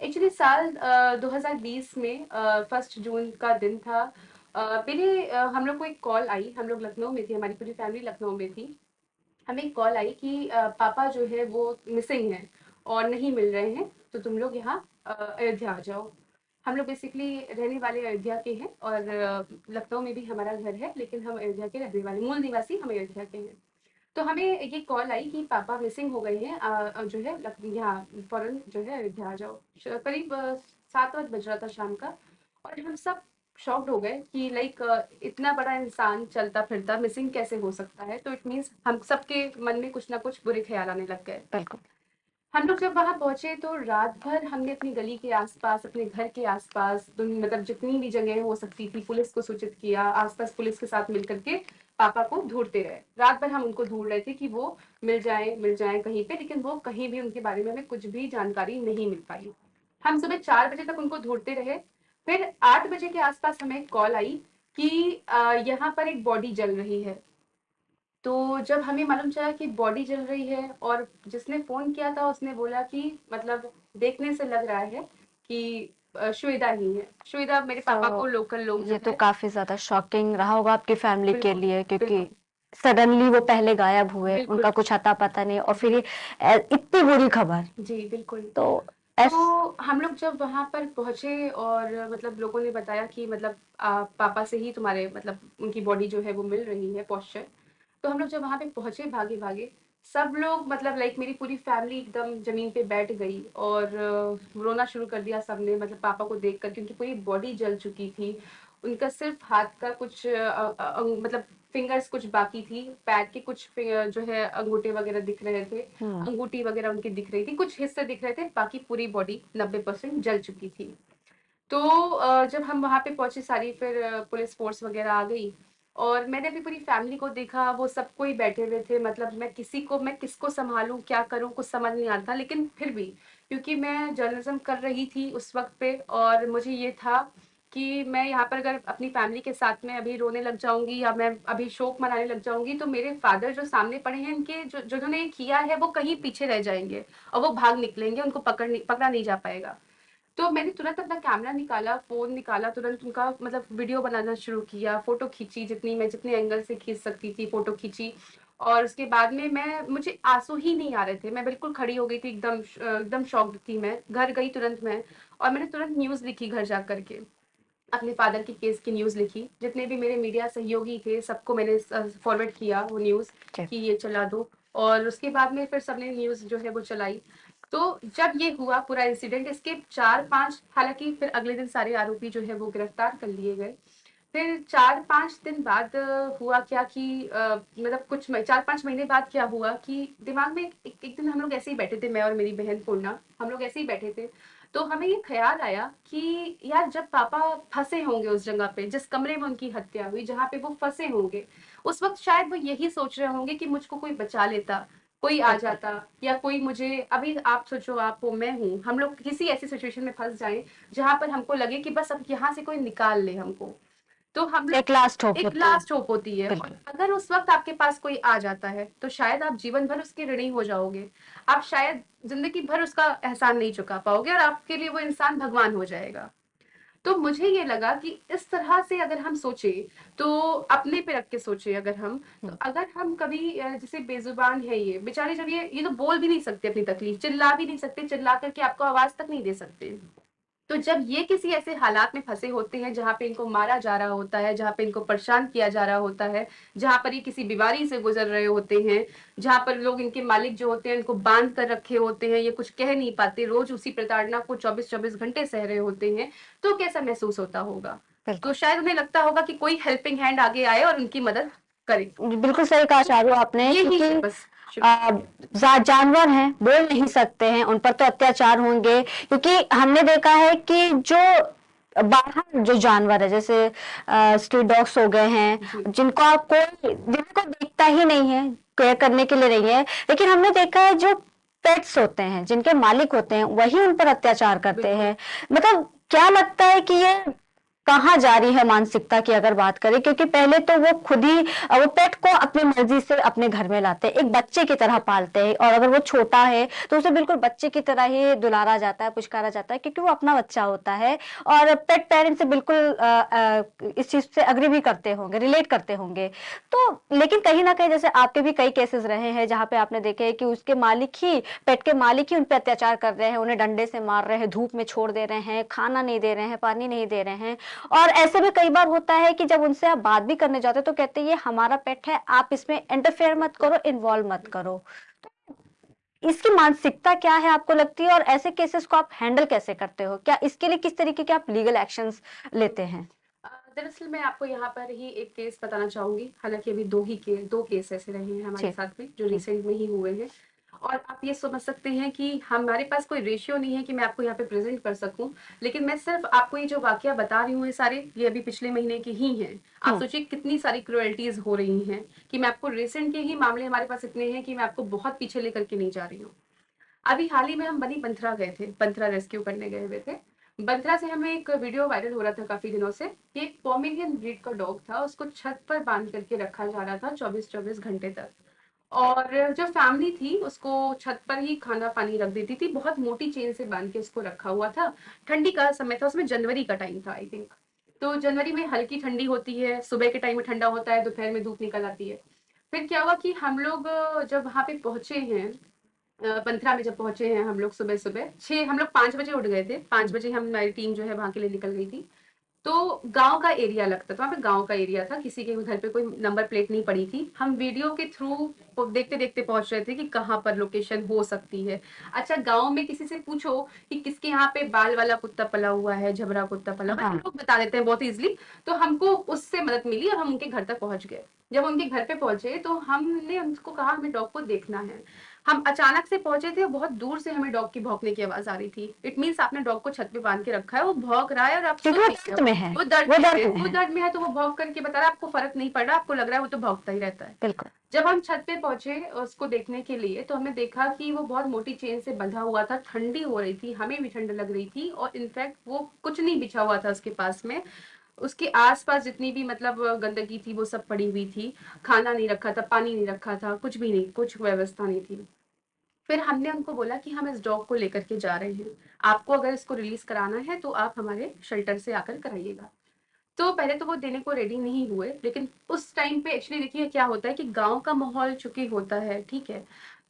एक्चुअली साल 2020 में 1 जून का दिन था। मेरे हम लोग को एक कॉल आई, हम लोग लखनऊ में थे, हमारी पूरी फैमिली लखनऊ में थी। हमें एक कॉल आई कि पापा जो है वो मिसिंग हैं और नहीं मिल रहे हैं, तो तुम लोग यहाँ अयोध्या आ जाओ। हम लोग बेसिकली रहने वाले अयोध्या के हैं, और लखनऊ में भी हमारा घर है, लेकिन हम अयोध्या के रहने वाले, मूल निवासी हम अयोध्या के हैं। तो हमें ये कॉल आई कि पापा मिसिंग हो गए हैं, जो है यहाँ फौरन जो है अयोध्या आ जाओ। करीब 7 बज रहा था शाम का, और हम सब शॉक्ड हो गए कि लाइक इतना बड़ा इंसान चलता फिरता मिसिंग कैसे हो सकता है। तो इट मीन्स हम सबके मन में कुछ ना कुछ बुरे ख्याल आने लग गए। बिल्कुल। हम लोग जब वहां पहुंचे तो रात भर हमने अपनी गली के आसपास, अपने घर के आसपास, मतलब जितनी भी जगह हो सकती थी, पुलिस को सूचित किया, आसपास पुलिस के साथ मिलकर के पापा को ढूंढते रहे। रात भर हम उनको ढूंढ रहे थे कि वो मिल जाए कहीं पे, लेकिन वो कहीं भी, उनके बारे में हमें कुछ भी जानकारी नहीं मिल पाई। हम सुबह 4 बजे तक उनको ढूंढते रहे। फिर 8 बजे के आसपास हमें कॉल आई कि यहाँ पर एक बॉडी जल रही है। तो जब हमें मालूम चला कि बॉडी जल रही है, और जिसने फोन किया था उसने बोला कि मतलब देखने से लग रहा है कि श्वेता ही है। श्वेता मेरे पापा को तो लोकल लोग जो ये तो है। काफी ज्यादा शॉकिंग रहा होगा आपकी फैमिली के बिल्कुल, लिए, क्योंकि बिल्कुल, सडनली वो पहले गायब हुए, बिल्कुल। उनका कुछ अता पता नहीं, और फिर ये इतनी बुरी खबर। जी, बिल्कुल। तो तो ऐस हम लोग जब वहाँ पर पहुँचे और मतलब लोगों ने बताया कि मतलब पापा से ही तुम्हारे मतलब उनकी बॉडी जो है वो मिल रही है, पोस्चर। तो हम लोग जब वहाँ पे पहुँचे भागे-भागे, सब लोग मतलब लाइक मेरी पूरी फैमिली एकदम ज़मीन पे बैठ गई और रोना शुरू कर दिया सबने, मतलब पापा को देखकर, क्योंकि पूरी बॉडी जल चुकी थी। उनका सिर्फ़ हाथ का कुछ मतलब फिंगर्स कुछ बाकी थी, पैर के कुछ जो है अंगूठे वग़ैरह दिख रहे थे। हम्म। अंगूठी वगैरह उनकी दिख रही थी, कुछ हिस्से दिख रहे थे, बाकी पूरी बॉडी 90% जल चुकी थी। तो जब हम वहाँ पे पहुँचे सारी, फिर पुलिस फ़ोर्स वगैरह आ गई और मैंने अपनी पूरी फैमिली को देखा, वो सब कोई बैठे हुए थे, मतलब मैं किसको सँभालूँ, क्या करूँ, कुछ समझ नहीं आ रहा था। लेकिन फिर भी क्योंकि मैं जर्नलिज़्म कर रही थी उस वक़्त पे और मुझे ये था कि मैं यहाँ पर अगर अपनी फैमिली के साथ में अभी रोने लग जाऊँगी या मैं अभी शोक मनाने लग जाऊँगी, तो मेरे फादर जो सामने पड़े हैं, इनके जो जिन्होंने ये किया है, वो कहीं पीछे रह जाएँगे और वो भाग निकलेंगे, उनको पकड़ा नहीं जा पाएगा। तो मैंने तुरंत अपना कैमरा निकाला, फ़ोन निकाला, तुरंत उनका मतलब वीडियो बनाना शुरू किया, फ़ोटो खींची, जितने एंगल से खींच सकती थी, फ़ोटो खींची। और उसके बाद में मुझे आँसू ही नहीं आ रहे थे, मैं बिल्कुल खड़ी हो गई थी, एकदम शॉक्ड थी मैं। घर गई तुरंत मैं और मैंने तुरंत न्यूज़ लिखी घर जा कर के। अपने फादर की केस की न्यूज़ लिखी, जितने भी मेरे मीडिया सहयोगी थे सबको मैंने फॉरवर्ड किया वो न्यूज़ जी। कि ये चला दो। और उसके बाद में फिर सबने न्यूज़ जो है वो चलाई। तो जब ये हुआ पूरा इंसिडेंट, इसके 4-5, हालांकि फिर अगले दिन सारे आरोपी जो है वो गिरफ्तार कर लिए गए। फिर 4-5 दिन बाद हुआ क्या कि मतलब 4-5 महीने बाद क्या हुआ कि दिमाग में एक दिन हम लोग ऐसे ही बैठे थे, मैं और मेरी बहन पूर्णा, हम लोग ऐसे ही बैठे थे। तो हमें ये ख्याल आया कि यार जब पापा फंसे होंगे उस जगह पे, जिस कमरे में उनकी हत्या हुई, जहाँ पे वो फंसे होंगे, उस वक्त शायद वो यही सोच रहे होंगे कि मुझको कोई बचा लेता, कोई आ बिल्कुल। जाता, या कोई मुझे, अभी आप सोचो, आप हो, मैं हूँ, हम लोग किसी ऐसी सिचुएशन में फंस जाएं जहां पर हमको लगे कि बस अब यहाँ से कोई निकाल ले हमको। तो हम एक लास्ट होप एक होती है। लास्ट होप होती है, और बिल्कुल। अगर उस वक्त आपके पास कोई आ जाता है तो शायद आप जीवन भर उसके ऋणी हो जाओगे। आप शायद जिंदगी भर उसका एहसान नहीं चुका पाओगे और आपके लिए वो इंसान भगवान हो जाएगा। तो मुझे ये लगा कि इस तरह से अगर हम सोचे, तो अपने पे रख के सोचे अगर हम, तो हम्म। अगर हम कभी जैसे बेजुबान है ये बेचारे, जब ये तो बोल भी नहीं सकते अपनी तकलीफ, चिल्ला भी नहीं सकते, चिल्ला करके आपको आवाज तक नहीं दे सकते। तो जब ये किसी ऐसे हालात में फंसे होते हैं जहाँ पे इनको मारा जा रहा होता है, जहाँ पे इनको परेशान किया जा रहा होता है, जहाँ पर ये किसी बीमारी से गुजर रहे होते हैं, जहाँ पर लोग, इनके मालिक जो होते हैं, इनको बांध कर रखे होते हैं, ये कुछ कह नहीं पाते, रोज उसी प्रताड़ना को 24-24 घंटे सह रहे होते हैं, तो कैसा महसूस होता होगा। तो बिल्कुल। शायद उन्हें लगता होगा कि कोई हेल्पिंग हैंड आगे आए और उनकी मदद करे। जी, बिल्कुल सही कहा तो चारू आपने, यही क्योंकि है बस। शुक्रिया। जानवर हैं, बोल नहीं सकते हैं, उन पर तो अत्याचार होंगे, क्योंकि हमने देखा है कि जो बाहर जो जानवर है, जैसे स्ट्रीट डॉग्स हो गए जी, हैं, जिनको देखता ही नहीं है, केयर करने के लिए नहीं है, लेकिन हमने देखा है जो पेट्स होते हैं, जिनके मालिक होते हैं, वही उन पर अत्याचार करते बिल्कुल। हैं। मतलब क्या लगता है कि ये कहाँ जा रही है मानसिकता की अगर बात करें, क्योंकि पहले तो वो खुद ही वो पेट को अपनी मर्जी से अपने घर में लाते हैं, एक बच्चे की तरह पालते हैं, और अगर वो छोटा है तो उसे बिल्कुल बच्चे की तरह ही दुलारा जाता है, पुचकारा जाता है, क्योंकि वो अपना बच्चा होता है। और पेट पेरेंट से बिल्कुल इस चीज से अग्री भी करते होंगे, रिलेट करते होंगे। तो लेकिन कहीं ना कहीं जैसे आपके भी कई केसेस रहे हैं जहां पे आपने देखे हैं कि उसके मालिक ही, पेट के मालिक ही उन पे अत्याचार कर रहे हैं, उन्हें डंडे से मार रहे हैं, धूप में छोड़ दे रहे हैं, खाना नहीं दे रहे हैं, पानी नहीं दे रहे हैं। और ऐसे में कई बार होता है कि जब उनसे आप बात भी करने जाते हो तो कहते हैं ये हमारा पेट है, आप इसमें इंटरफेयर मत करो, इन्वॉल्व मत करो। इसकी मानसिकता क्या है आपको लगती है, और ऐसे केसेस को आप हैंडल कैसे करते हो? क्या इसके लिए किस तरीके के आप लीगल एक्शंस लेते हैं? दरअसल मैं आपको यहाँ पर ही एक केस बताना चाहूंगी, हालांकि अभी दो केस ऐसे रहे हैं हमारे जी। साथ में जो हम्म। रिसेंट में ही हुए हैं। और आप ये समझ सकते हैं कि हमारे पास कोई रेशियो नहीं है कि मैं आपको यहाँ पे प्रेजेंट कर सकूं, लेकिन मैं सिर्फ आपको ये जो वाकया बता रही हूँ, ये सारे ये अभी पिछले महीने के ही हैं। आप हम्म। सोचिए कितनी सारी क्रुएल्टीज हो रही हैं कि मैं आपको रिसेंट के ही मामले हमारे पास इतने हैं कि मैं आपको बहुत पीछे लेकर के नहीं जा रही हूँ। अभी हाल ही में हम बनी पंथरा गए थे, पंथरा रेस्क्यू करने गए हुए थे। पंथरा से हमें एक वीडियो वायरल हो रहा था काफी दिनों से कि एक पोमेरियन ब्रीड का डॉग था, उसको छत पर बांध करके रखा जा रहा था 24-24 घंटे तक। और जो फैमिली थी उसको छत पर ही खाना पानी रख देती थी, बहुत मोटी चेन से बांध के उसको रखा हुआ था। ठंडी का समय था, उसमें जनवरी का टाइम था आई थिंक। तो जनवरी में हल्की ठंडी होती है, सुबह के टाइम में ठंडा होता है, दोपहर में धूप निकल आती है। फिर क्या हुआ कि हम लोग जब वहां पे पहुंचे हैं, पंथरा में जब पहुंचे हैं हम लोग, सुबह सुबह छः, हम लोग 5 बजे उठ गए थे, 5 बजे हमारी टीम जो है वहां के लिए निकल गई थी। तो गांव का एरिया लगता था, वहाँ पे गांव का एरिया था, किसी के घर पे कोई नंबर प्लेट नहीं पड़ी थी। हम वीडियो के थ्रू देखते देखते पहुंच रहे थे कि कहाँ पर लोकेशन हो सकती है। अच्छा, गांव में किसी से पूछो कि किसके यहाँ पे बाल वाला कुत्ता पला हुआ है, झबरा कुत्ता पला हुआ है, हाँ। लोग बता देते हैं बहुत इजीली। तो हमको उससे मदद मिली और हम उनके घर तक पहुंच गए। जब उनके घर पे पहुंचे तो हमने उनको कहा हमें डॉग को देखना है। हम अचानक से पहुंचे थे, बहुत दूर से हमें डॉग की भौंकने की आवाज आ रही थी। इट मीन्स आपने डॉग को छत पे बांध के रखा है, वो भौंक रहा है और आप क्योंकि सुन वो नहीं रहे दर्द हो। में है। वो दर्द वो में दर्द है, में वो है। दर्द में है, तो वो भौंक करके बता रहा है, आपको फर्क नहीं पड़ रहा, आपको लग रहा है वो तो भौंकता ही रहता है। बिल्कुल। जब हम छत पे पहुंचे उसको देखने के लिए, तो हमने देखा कि वो बहुत मोटी चेन से बंधा हुआ था, ठंडी हो रही थी, हमें भी ठंड लग रही थी, और इनफैक्ट वो कुछ नहीं बिछा हुआ था उसके पास में। उसके आसपास जितनी भी मतलब गंदगी थी वो सब पड़ी हुई थी। खाना नहीं रखा था, पानी नहीं रखा था, कुछ भी नहीं, कुछ व्यवस्था नहीं थी। फिर हमने उनको बोला कि हम इस डॉग को लेकर के जा रहे हैं, आपको अगर इसको रिलीज कराना है तो आप हमारे शेल्टर से आकर कराइएगा। तो पहले तो वो देने को रेडी नहीं हुए, लेकिन उस टाइम पे एक्चुअली देखिए क्या होता है कि गांव का माहौल चूंकि होता है, ठीक है,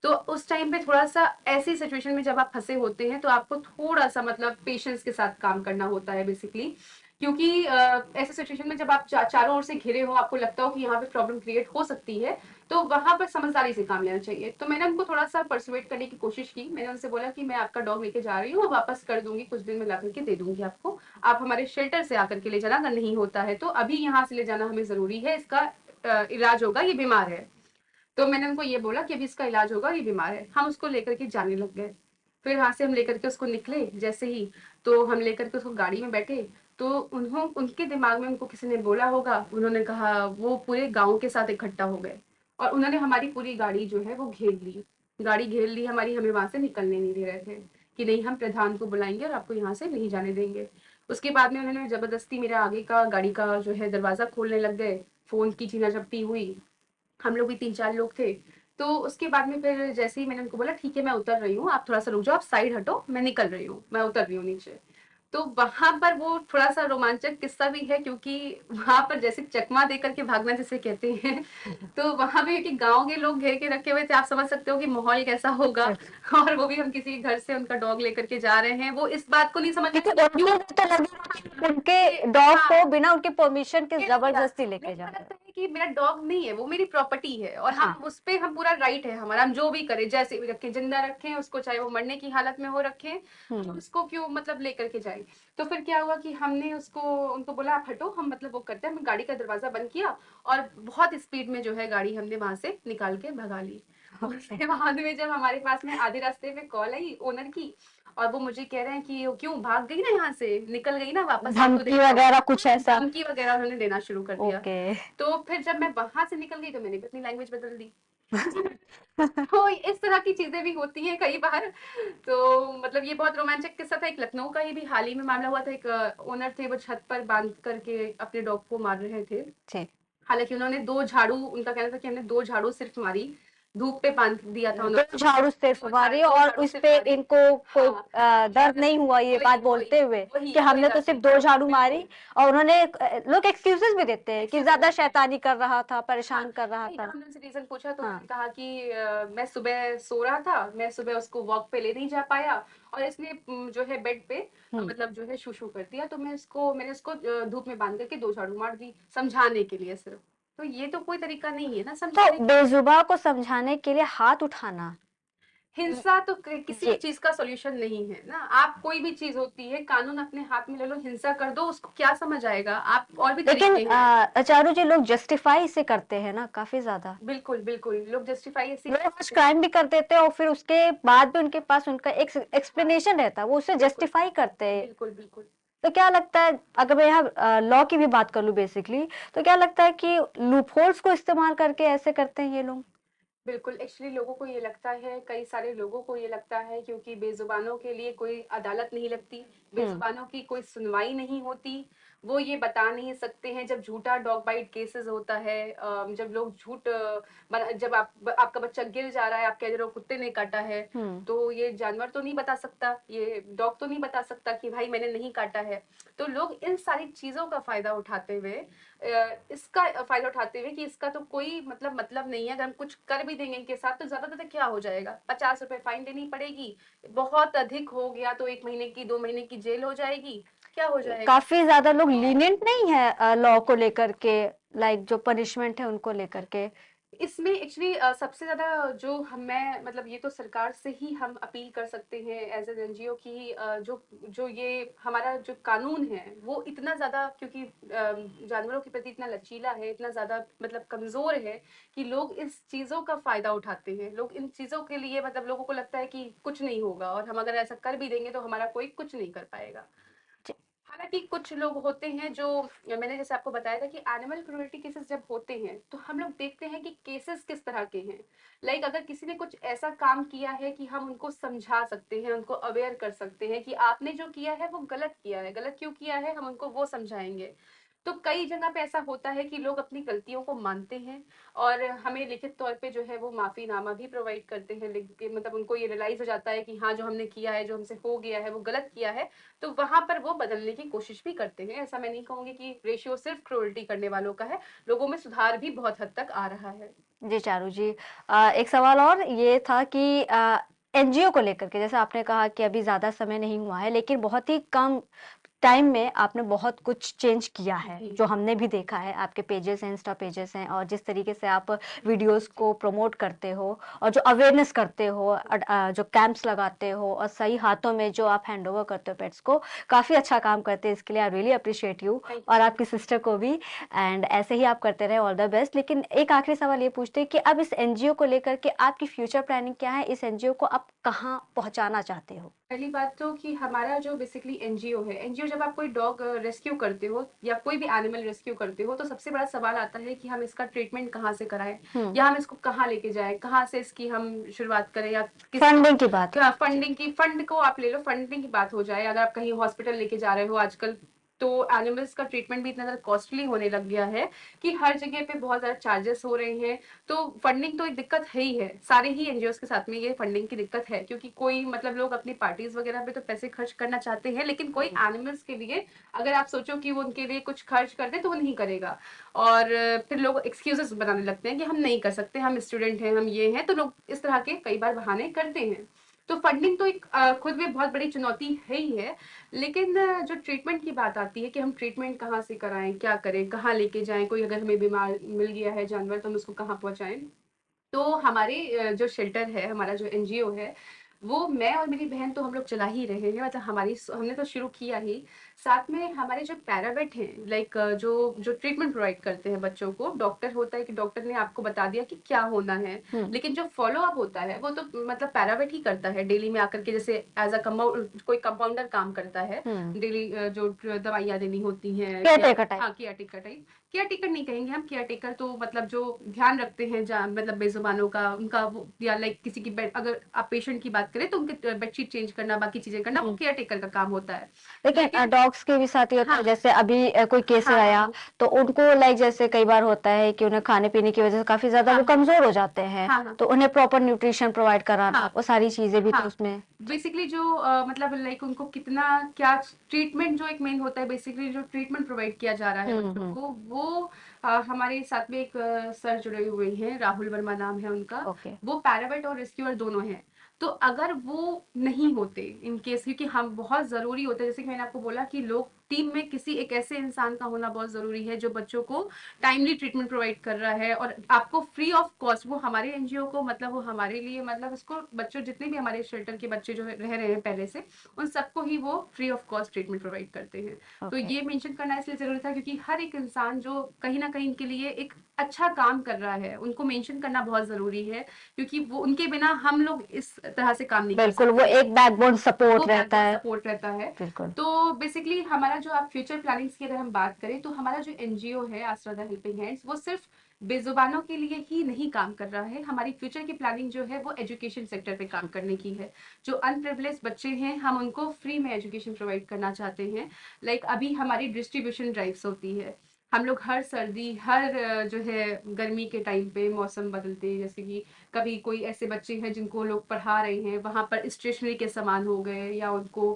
तो उस टाइम पे थोड़ा सा ऐसी सिचुएशन में जब आप फंसे होते हैं तो आपको थोड़ा सा मतलब पेशेंस के साथ काम करना होता है बेसिकली। क्योंकि ऐसे सिचुएशन में जब आप चारों ओर से घिरे हो, आपको लगता हो कि यहाँ पे प्रॉब्लम क्रिएट हो सकती है, तो वहां पर समझदारी से काम लेना चाहिए। तो मैंने उनको थोड़ा सा परसुएट करने की कोशिश की। मैंने उनसे बोला कि मैं आपका डॉग लेके जा रही हूँ, वापस कर दूंगी, कुछ दिन में ला करके दे दूंगी आपको, आप हमारे शेल्टर से आकर के ले जाना, अगर नहीं होता है तो अभी यहाँ से ले जाना हमें जरूरी है, इसका इलाज होगा, ये बीमार है। तो मैंने उनको ये बोला कि अभी इसका इलाज होगा, ये बीमार है। हम उसको लेकर के जाने लग गए। फिर वहां से हम लेकर के उसको निकले जैसे ही, तो हम लेकर के उसको गाड़ी में बैठे। तो उनके दिमाग में उनको किसी ने बोला होगा, उन्होंने कहा, वो पूरे गांव के साथ इकट्ठा हो गए और उन्होंने हमारी पूरी गाड़ी जो है वो घेर ली। गाड़ी घेर ली हमारी, हमें वहां से निकलने नहीं दे रहे थे कि नहीं, हम प्रधान को बुलाएंगे और आपको यहाँ से नहीं जाने देंगे। उसके बाद में उन्होंने जबरदस्ती मेरे आगे का गाड़ी का जो है दरवाजा खोलने लग गए, फोन की छीना झपटी हुई। हम लोग भी 3-4 लोग थे। तो उसके बाद में फिर जैसे ही मैंने उनको बोला ठीक है मैं उतर रही हूँ, आप थोड़ा सा रुक जाओ, आप साइड हटो, मैं निकल रही हूँ, मैं उतर रही हूँ नीचे। तो वहां पर वो थोड़ा सा रोमांचक किस्सा भी है, क्योंकि वहां पर जैसे चकमा दे करके भागना जिसे कहते हैं, तो वहां पे क्योंकि गांव के लोग घेर के रखे हुए थे, आप समझ सकते हो कि माहौल कैसा होगा। और वो भी हम किसी घर से उनका डॉग लेकर के जा रहे हैं, वो इस बात को नहीं समझ क्योंकि रहे कि उनको क्यों। भी तो लगेगा कि उनके डॉग हाँ, को बिना उनके परमिशन के ये ले गया। जबरदस्ती लेके मेरे जा को रहे हैं। लगता है कि मेरा डॉग नहीं है, वो मेरी प्रॉपर्टी है, और हाँ। हम उस पे, हम पूरा राइट है हमारा, हम जो भी करें, जैसे भी रखें, जिंदा रखें उसको, चाहे वो मरने की हालत में हो रखें, हम उसको क्यों मतलब लेकर के जाए। तो फिर क्या हुआ कि हमने उसको, उनको बोला आप हटो, हम मतलब वो करते हैं, हमने गाड़ी का दरवाजा बंद किया और बहुत स्पीड में जो है गाड़ी हमने वहां से निकाल के भगा ली। उसके बाद में जब हमारे पास में आधे रास्ते पे कॉल आई ओनर की, और वो मुझे कह रहे हैं कि क्यों भाग गई ना, यहाँ से निकल गई ना वापस, आप तो धमकी देखो। वगैरह कुछ ऐसा। धमकी वगैरह उन्होंने देना शुरू कर दिया। ओके। तो फिर जब मैं वहां से निकल गई तो मैंने भी अपनी लैंग्वेज बदल दी। तो इस तरह की चीजें भी होती हैं कई बार। तो मतलब ये बहुत रोमांचक किस्सा था। एक लखनऊ का ही भी हाल ही में मामला हुआ था, एक ओनर थे, वो छत पर बांध करके अपने डॉग को मार रहे थे। जी। हालांकि उन्होंने 2 झाड़ू, उनका कहना था कि हमने 2 झाड़ू सिर्फ मारी, धूप पे बांध दिया था दो उन्होंने। झाड़ू सिर्फ मारी दो और झाड़ू उस सिर्फ पे मारी। इनको कोई हाँ, दर्द नहीं हुआ, ये वही बात वही बोलते हुए वही कि वही हमने तो जाके, सिर्फ दो झाड़ू मारी। बिल्कुल। और उन्होंने लोग एक्सक्यूजेस भी देते हैं कि ज्यादा शैतानी कर रहा था, हाँ, परेशान कर रहा नहीं, था। हमने उनसे रीजन पूछा तो हाँ। उन्होंने कहा कि मैं सुबह सो रहा था, मैं सुबह उसको वॉक पे ले नहीं जा पाया, और इसने जो है बेड पे मतलब जो है शू कर दिया, तो मैंने उसको धूप में बांध करके 2 झाड़ू मार दी, समझाने के लिए सिर्फ। तो ये तो कोई तरीका नहीं है ना तो समझाने का। बेजुबा को समझाने के लिए हाथ उठाना। हिंसा तो किसी भी ये चीज का सॉल्यूशन नहीं है ना। आप कोई भी चीज होती है, कानून अपने हाथ में ले लो, हिंसा कर दो, उसको क्या समझ आएगा। आप और भी लेकिन तरीके हैं। अचारू जी, लोग जस्टिफाई इसे करते हैं ना काफी ज्यादा। बिल्कुल बिल्कुल, लोग जस्टिफाई ऐसे लोग करते कुछ हैं। क्राइम भी कर देते हैं और फिर उसके बाद भी उनके पास उनका एक हाँ, एक्सप्लेनेशन रहता है, वो उसे बिल्कुल जस्टिफाई करते हैं। बिल्कुल बिल्कुल। तो क्या लगता है, अगर मैं यहाँ लॉ की भी बात कर लूँ बेसिकली, तो क्या लगता है कि लूपहोल्स को इस्तेमाल करके ऐसे करते हैं ये लोग? बिल्कुल, एक्चुअली लोगों को ये लगता है, कई सारे लोगों को ये लगता है, क्योंकि बेजुबानों के लिए कोई अदालत नहीं लगती, हम्म। बेजुबानों की कोई सुनवाई नहीं होती, वो ये बता नहीं सकते हैं। जब झूठा डॉग बाइट केसेस होता है, जब लोग जब आपका बच्चा गिर जा रहा है, आप कह रहे हो कुत्ते ने काटा है, तो ये जानवर तो नहीं बता सकता, ये डॉग तो नहीं बता सकता कि भाई मैंने नहीं काटा है। तो लोग इन सारी चीजों का फायदा उठाते हुए इसका फायदा उठाते हुए कि इसका तो कोई मतलब नहीं है, अगर हम कुछ कर भी देंगे इनके साथ तो ज्यादातर क्या हो जाएगा, 50 रुपए फाइन देनी पड़ेगी, बहुत अधिक हो गया तो 1 महीने की 2 महीने की जेल हो जाएगी, क्या हो जाएगा। काफी ज्यादा लोग लीनियंट नहीं है लॉ को लेकर के, लाइक जो पनिशमेंट है उनको लेकर के। इसमें एक्चुअली सबसे ज्यादा जो मैं ये तो सरकार से ही हम अपील कर सकते हैं एज एन एनजीओ की, जो जो ये हमारा जो कानून है वो इतना ज्यादा, क्योंकि जानवरों के प्रति इतना लचीला है, इतना ज्यादा कमजोर है कि लोग इस चीजों का फायदा उठाते हैं। लोग इन चीजों के लिए लोगों को लगता है कि कुछ नहीं होगा, और हम अगर ऐसा कर भी देंगे तो हमारा कोई कुछ नहीं कर पाएगा। हालांकि कुछ लोग होते हैं जो, मैंने जैसे आपको बताया था कि एनिमल क्रूरल्टी केसेस जब होते हैं तो हम लोग देखते हैं कि केसेस किस तरह के हैं। लाइक अगर किसी ने कुछ ऐसा काम किया है कि हम उनको समझा सकते हैं, उनको अवेयर कर सकते हैं कि आपने जो किया है वो गलत किया है, गलत क्यों किया है, हम उनको वो समझाएंगे। तो कई जगह पे ऐसा होता है कि लोग अपनी गलतियों को मानते हैं और हमें लिखित तौर पे जो है वो माफीनामा भी प्रोवाइड करते हैं, उनको ये रियलाइज हो जाता है कि हाँ जो हमने किया है, जो हमसे हो गया है वो गलत किया है, तो वहां पर वो बदलने की कोशिश भी करते हैं। ऐसा मैं नहीं कहूंगी कि रेशियो सिर्फ क्रूरल्टी करने वालों का है, लोगों में सुधार भी बहुत हद तक आ रहा है। जी चारू जी, एक सवाल और ये था कि एनजीओ को लेकर के, जैसे आपने कहा कि अभी ज्यादा समय नहीं हुआ है लेकिन बहुत ही कम टाइम में आपने बहुत कुछ चेंज किया है, जो हमने भी देखा है, आपके पेजेस हैं, इंस्टा पेजेस हैं, और जिस तरीके से आप वीडियोस को प्रमोट करते हो और जो अवेयरनेस करते हो, जो कैंप्स लगाते हो और सही हाथों में जो आप हैंड ओवर करते हो पेट्स को, काफी अच्छा काम करते हैं। इसके लिए आई रियली अप्रिशिएट यू, और आपकी सिस्टर को भी। एंड ऐसे ही आप करते रहे, ऑल द बेस्ट। लेकिन एक आखिरी सवाल ये पूछते हैं कि अब इस एनजीओ को लेकर के आपकी फ्यूचर प्लानिंग क्या है, इस एनजीओ को आप कहाँ पहुंचाना चाहते हो? पहली बात तो कि हमारा जो बेसिकली एनजीओ है, एनजीओ जब आप कोई डॉग रेस्क्यू करते हो या कोई भी एनिमल रेस्क्यू करते हो तो सबसे बड़ा सवाल आता है कि हम इसका ट्रीटमेंट कहाँ से कराएं, या हम इसको कहाँ लेके जाएं, कहाँ से इसकी हम शुरुआत करें, या फंडिंग की बात, फंड को आप ले लो, फंडिंग की बात हो जाए। अगर आप कहीं हॉस्पिटल लेके जा रहे हो आजकल, तो एनिमल्स का ट्रीटमेंट भी इतना ज्यादा कॉस्टली होने लग गया है कि हर जगह पे बहुत ज्यादा चार्जेस हो रहे हैं। तो फंडिंग तो एक दिक्कत है ही है, सारे ही एनजीओ के साथ में ये फंडिंग की दिक्कत है, क्योंकि कोई लोग अपनी पार्टीज वगैरह पे तो पैसे खर्च करना चाहते हैं, लेकिन कोई एनिमल्स के लिए अगर आप सोचो कि वो उनके लिए कुछ खर्च कर दे तो वो नहीं करेगा। और फिर लोग एक्सक्यूजेस बनाने लगते हैं कि हम नहीं कर सकते, हम स्टूडेंट हैं, हम ये हैं, तो लोग इस तरह के कई बार बहाने करते हैं। तो फंडिंग तो एक खुद में बहुत बड़ी चुनौती है ही है। लेकिन जो ट्रीटमेंट की बात आती है कि हम ट्रीटमेंट कहाँ से कराएं, क्या करें, कहाँ लेके जाएं, कोई अगर हमें बीमार मिल गया है जानवर तो हम उसको कहाँ पहुंचाएं, तो हमारे जो शेल्टर है, हमारा जो एनजीओ है, वो मैं और मेरी बहन तो हम लोग चला ही रहे हैं। हमने तो शुरू किया ही। साथ में हमारे जो पैरावेट हैं, लाइक जो जो ट्रीटमेंट प्रोवाइड करते हैं बच्चों को, डॉक्टर होता है कि डॉक्टर ने आपको बता दिया कि क्या होना है, लेकिन जो फॉलो अप होता है वो तो पैरावेट ही करता है डेली में आकर के, जैसे एज अ कोई कंपाउंडर काम करता है डेली, जो दवाइयाँ देनी होती हैं, हाँ केयर टाइप, केयर टेकर नहीं कहेंगे हम, केयर टेकर तो जो ध्यान रखते हैं बेजुबानों का, उनका वो, या लाइक किसी की बेड, अगर आप पेशेंट की बात करें तो उनके बेडशीट चेंज करना, बाकी चीजें करना, वो केयर टेकर का काम होता है। लेकिन डॉग्स के भी साथ ही होता है, जैसे अभी कोई केस आया तो उनको लाइक जैसे कई बार होता है कि उन्हें खाने पीने की वजह से काफी ज्यादा वो कमजोर हो जाते हैं, तो उन्हें प्रॉपर न्यूट्रिशन प्रोवाइड कराना, वो सारी चीजें भी तो उसमें बेसिकली जो लाइक उनको कितना क्या ट्रीटमेंट, जो एक मेन होता है बेसिकली जो ट्रीटमेंट प्रोवाइड किया जा रहा है बच्चों को, वो हमारे साथ में एक सर जुड़े हुए हैं, राहुल वर्मा नाम है उनका। वो पैरावेट और रेस्क्यूअर दोनों हैं। तो अगर वो नहीं होते इन केस, क्योंकि हम बहुत जरूरी होते हैं, जैसे कि मैंने आपको बोला कि लोग टीम में किसी एक ऐसे इंसान का होना बहुत जरूरी है जो बच्चों को टाइमली ट्रीटमेंट प्रोवाइड कर रहा है, और आपको फ्री ऑफ कॉस्ट, वो हमारे एनजीओ को वो हमारे लिए उसको बच्चों, जितने भी हमारे शेल्टर के बच्चे जो रह रहे हैं पहले से, उन सबको ही वो free of cost treatment provide करते हैं। तो ये मेंशन करना इसलिए जरूरी था क्योंकि हर एक इंसान जो कहीं ना कहीं इनके लिए एक अच्छा काम कर रहा है, उनको मेंशन करना बहुत जरूरी है, क्योंकि वो उनके बिना हम लोग इस तरह से काम नहीं कर सकते। बिल्कुल, वो एक बैकबोन सपोर्ट रहता है। तो बेसिकली हमारा जो आप फ्यूचर प्लानिंग्स की अगर हम बात करें, तो हमारा जो एनजीओ है आसरा द हेल्पिंग हैंड्स, वो सिर्फ बेजुबानों के लिए ही नहीं काम कर रहा है। हमारी फ्यूचर की प्लानिंग जो है वो एजुकेशन सेक्टर पे काम करने की है। जो अनप्रिविलेज बच्चे हैं हम उनको फ्री में एजुकेशन प्रोवाइड करना चाहते हैं। लाइक अभी हमारी डिस्ट्रीब्यूशन ड्राइव्स होती है। हम लोग हर सर्दी हर जो है गर्मी के टाइम पे मौसम बदलते हैं, जैसे कि कभी कोई ऐसे बच्चे हैं जिनको लोग पढ़ा रहे हैं, वहां पर स्टेशनरी के सामान हो गए या उनको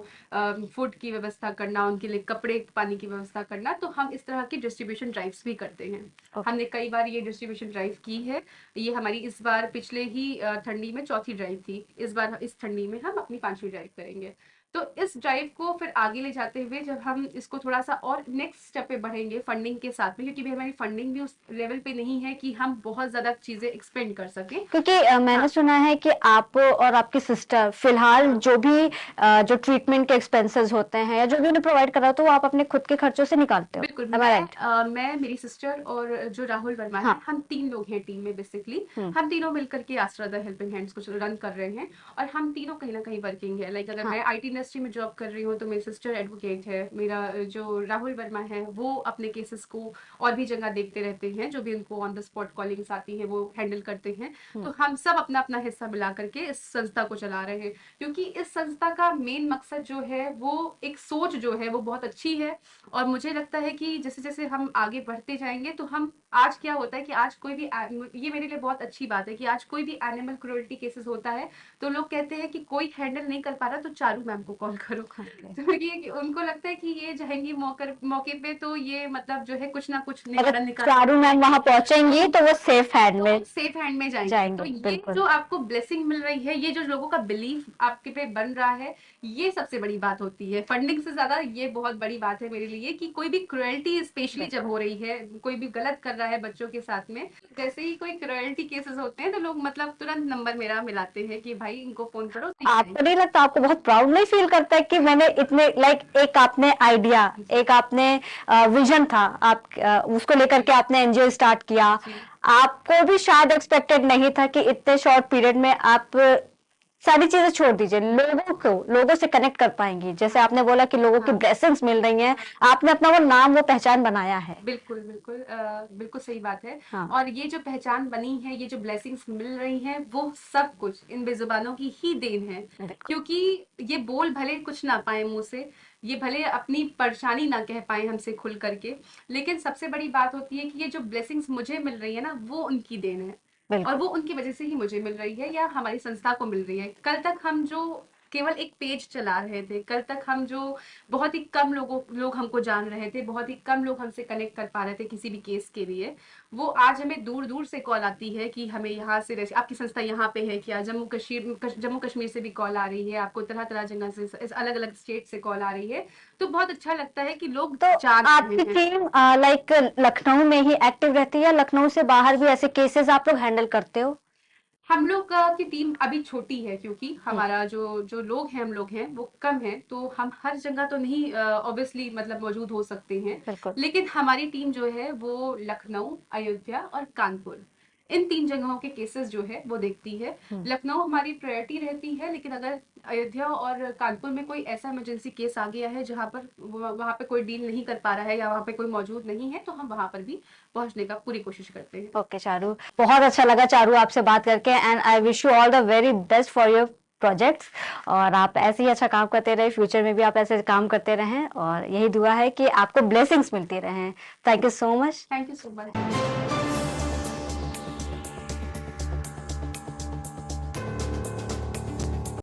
फूड की व्यवस्था करना, उनके लिए कपड़े पानी की व्यवस्था करना, तो हम इस तरह की डिस्ट्रीब्यूशन ड्राइव्स भी करते हैं। हमने कई बार ये डिस्ट्रीब्यूशन ड्राइव की है। ये हमारी इस बार पिछले ही ठंडी में चौथी ड्राइव थी। इस बार इस ठंडी में हम अपनी 5वीं ड्राइव करेंगे। तो इस ड्राइव को फिर आगे ले जाते हुए जब हम इसको थोड़ा सा और नेक्स्ट स्टेप पे बढ़ेंगे फंडिंग के साथ में, क्योंकि भी हमारी फंडिंग भी उस लेवल पे नहीं है कि हम बहुत ज्यादा चीजें एक्सपेंड कर सकें। क्योंकि मैंने हाँ। सुना है कि आप और आपकी सिस्टर फिलहाल जो भी जो ट्रीटमेंट के एक्सपेंसेस होते हैं या जो भी उन्हें प्रोवाइड करा तो वो आप अपने खुद के खर्चों से निकालते हो। बिल्कुल। Am I right? मैं मेरी सिस्टर और जो राहुल वर्मा है, हाँ। हम 3 लोग हैं टीम में बेसिकली। हम्म। हम तीनों मिलकर के आसरा द हेल्पिंग हैंड्स को रन कर रहे हैं और हम तीनों कहीं ना कहीं वर्किंग है। लाइक अगर हाँ। मैं आईटी इंडस्ट्री में जॉब कर रही हूँ तो मेरी सिस्टर एडवोकेट है, मेरा जो राहुल वर्मा है वो अपने केसेस को और भी जगह देखते रहते हैं, जो भी उनको ऑन द स्पॉट कॉलिंग्स आती है वो हैंडल करते हैं। तो हम सब अपना अपना हिस्सा मिला करके इस संस्था को चला रहे हैं, क्योंकि इस संस्था का मेन मकसद जो है वो एक सोच जो है वो बहुत अच्छी है। और मुझे लगता है कि जैसे जैसे हम आगे बढ़ते जाएंगे तो हम आज क्या होता है कि आज कोई भी ये मेरे लिए बहुत अच्छी बात है कि आज कोई भी एनिमल क्रूरल्टी केसेस होता है तो लोग कहते हैं कि कोई हैंडल नहीं कर पा रहा तो चारू मैम को कॉल करो। तो ये उनको लगता है कि ये जाएंगी मौके पे तो ये मतलब जो है कुछ ना कुछ निकाल अगर निकाल चारू मैम वहां पहुंचेंगी तो वो सेफ हैंड में सेफ हैंड में जाएंगे। जाएंगे, तो ये बिल्कुल। जो आपको ब्लेसिंग मिल रही है, ये जो लोगों का बिलीफ आपके पे बन रहा है, ये सबसे बड़ी बात होती है। फंडिंग से ज्यादा ये बहुत बड़ी बात है मेरे लिए कि कोई भी क्रुएल्टी स्पेशली जब हो रही है, कोई भी गलत कर रहा है बच्चों के साथ में, जैसे ही कोई क्रुएल्टी केसेस होते हैं तो लोग मतलब तुरंत नंबर मेरा मिलाते हैं कि भाई इनको फोन करो। आपको नहीं लगता, आपको बहुत प्राउड नहीं फील करता है कि मैंने इतने एक आपने आइडिया, एक आपने विजन था, आप उसको लेकर के आपने एनजीओ स्टार्ट किया। आपको भी शायद एक्सपेक्टेड नहीं था कि इतने शॉर्ट पीरियड में आप सारी चीजें छोड़ दीजिए, लोगों से कनेक्ट कर पाएंगी। जैसे आपने बोला कि लोगों की ब्लेसिंग्स मिल रही हैं, आपने अपना वो नाम वो पहचान बनाया है। बिल्कुल बिल्कुल बिल्कुल सही बात है। हाँ। और ये जो पहचान बनी है, ये जो ब्लेसिंग्स मिल रही हैं, वो सब कुछ इन बेजुबानों की ही देन है। क्योंकि ये बोल भले कुछ ना पाए मुंह से, ये भले अपनी परेशानी ना कह पाए हमसे खुल करके, लेकिन सबसे बड़ी बात होती है कि ये जो ब्लेसिंग्स मुझे मिल रही है ना, वो उनकी देन है और वो उनकी वजह से ही मुझे मिल रही है या हमारी संस्था को मिल रही है। कल तक हम जो केवल एक पेज चला रहे थे, कल तक हम जो बहुत ही कम लोग हमको जान रहे थे, बहुत ही कम लोग हमसे कनेक्ट कर पा रहे थे किसी भी केस के लिए, वो आज हमें दूर दूर से कॉल आती है कि हमें यहाँ से आपकी संस्था यहाँ पे है क्या, जम्मू कश्मीर से भी कॉल आ रही है, आपको तरह तरह जगह से अलग अलग स्टेट से कॉल आ रही है। तो बहुत अच्छा लगता है कि लोग तो आपकी टीम लाइक लखनऊ में ही एक्टिव रहती है या लखनऊ से बाहर भी ऐसे केसेस आप लोग हैंडल करते हो? हम लोग की टीम अभी छोटी है, क्योंकि हमारा जो लोग हैं वो कम है, तो हम हर जगह तो नहीं ऑब्वियसली मतलब मौजूद हो सकते हैं। लेकिन हमारी टीम जो है वो लखनऊ, अयोध्या और कानपुर, इन 3 जगहों के केसेस जो है वो देखती है। लखनऊ हमारी प्रायोरिटी रहती है, लेकिन अगर अयोध्या और कानपुर में कोई ऐसा इमरजेंसी केस आ गया है जहां पर वहां पे कोई डील नहीं कर पा रहा है या वहां पे कोई मौजूद नहीं है, तो हम वहां पर भी पहुंचने का पूरी कोशिश करते हैं। ओके चारू, बहुत अच्छा लगा चारू आपसे बात करके, and I wish you all the very best for your projects. और आप ऐसे ही अच्छा काम करते रहे, फ्यूचर में भी आप ऐसे काम करते रहें, और यही दुआ है कि आपको ब्लेसिंग्स मिलती रहें। Thank you so much. Thank you so much.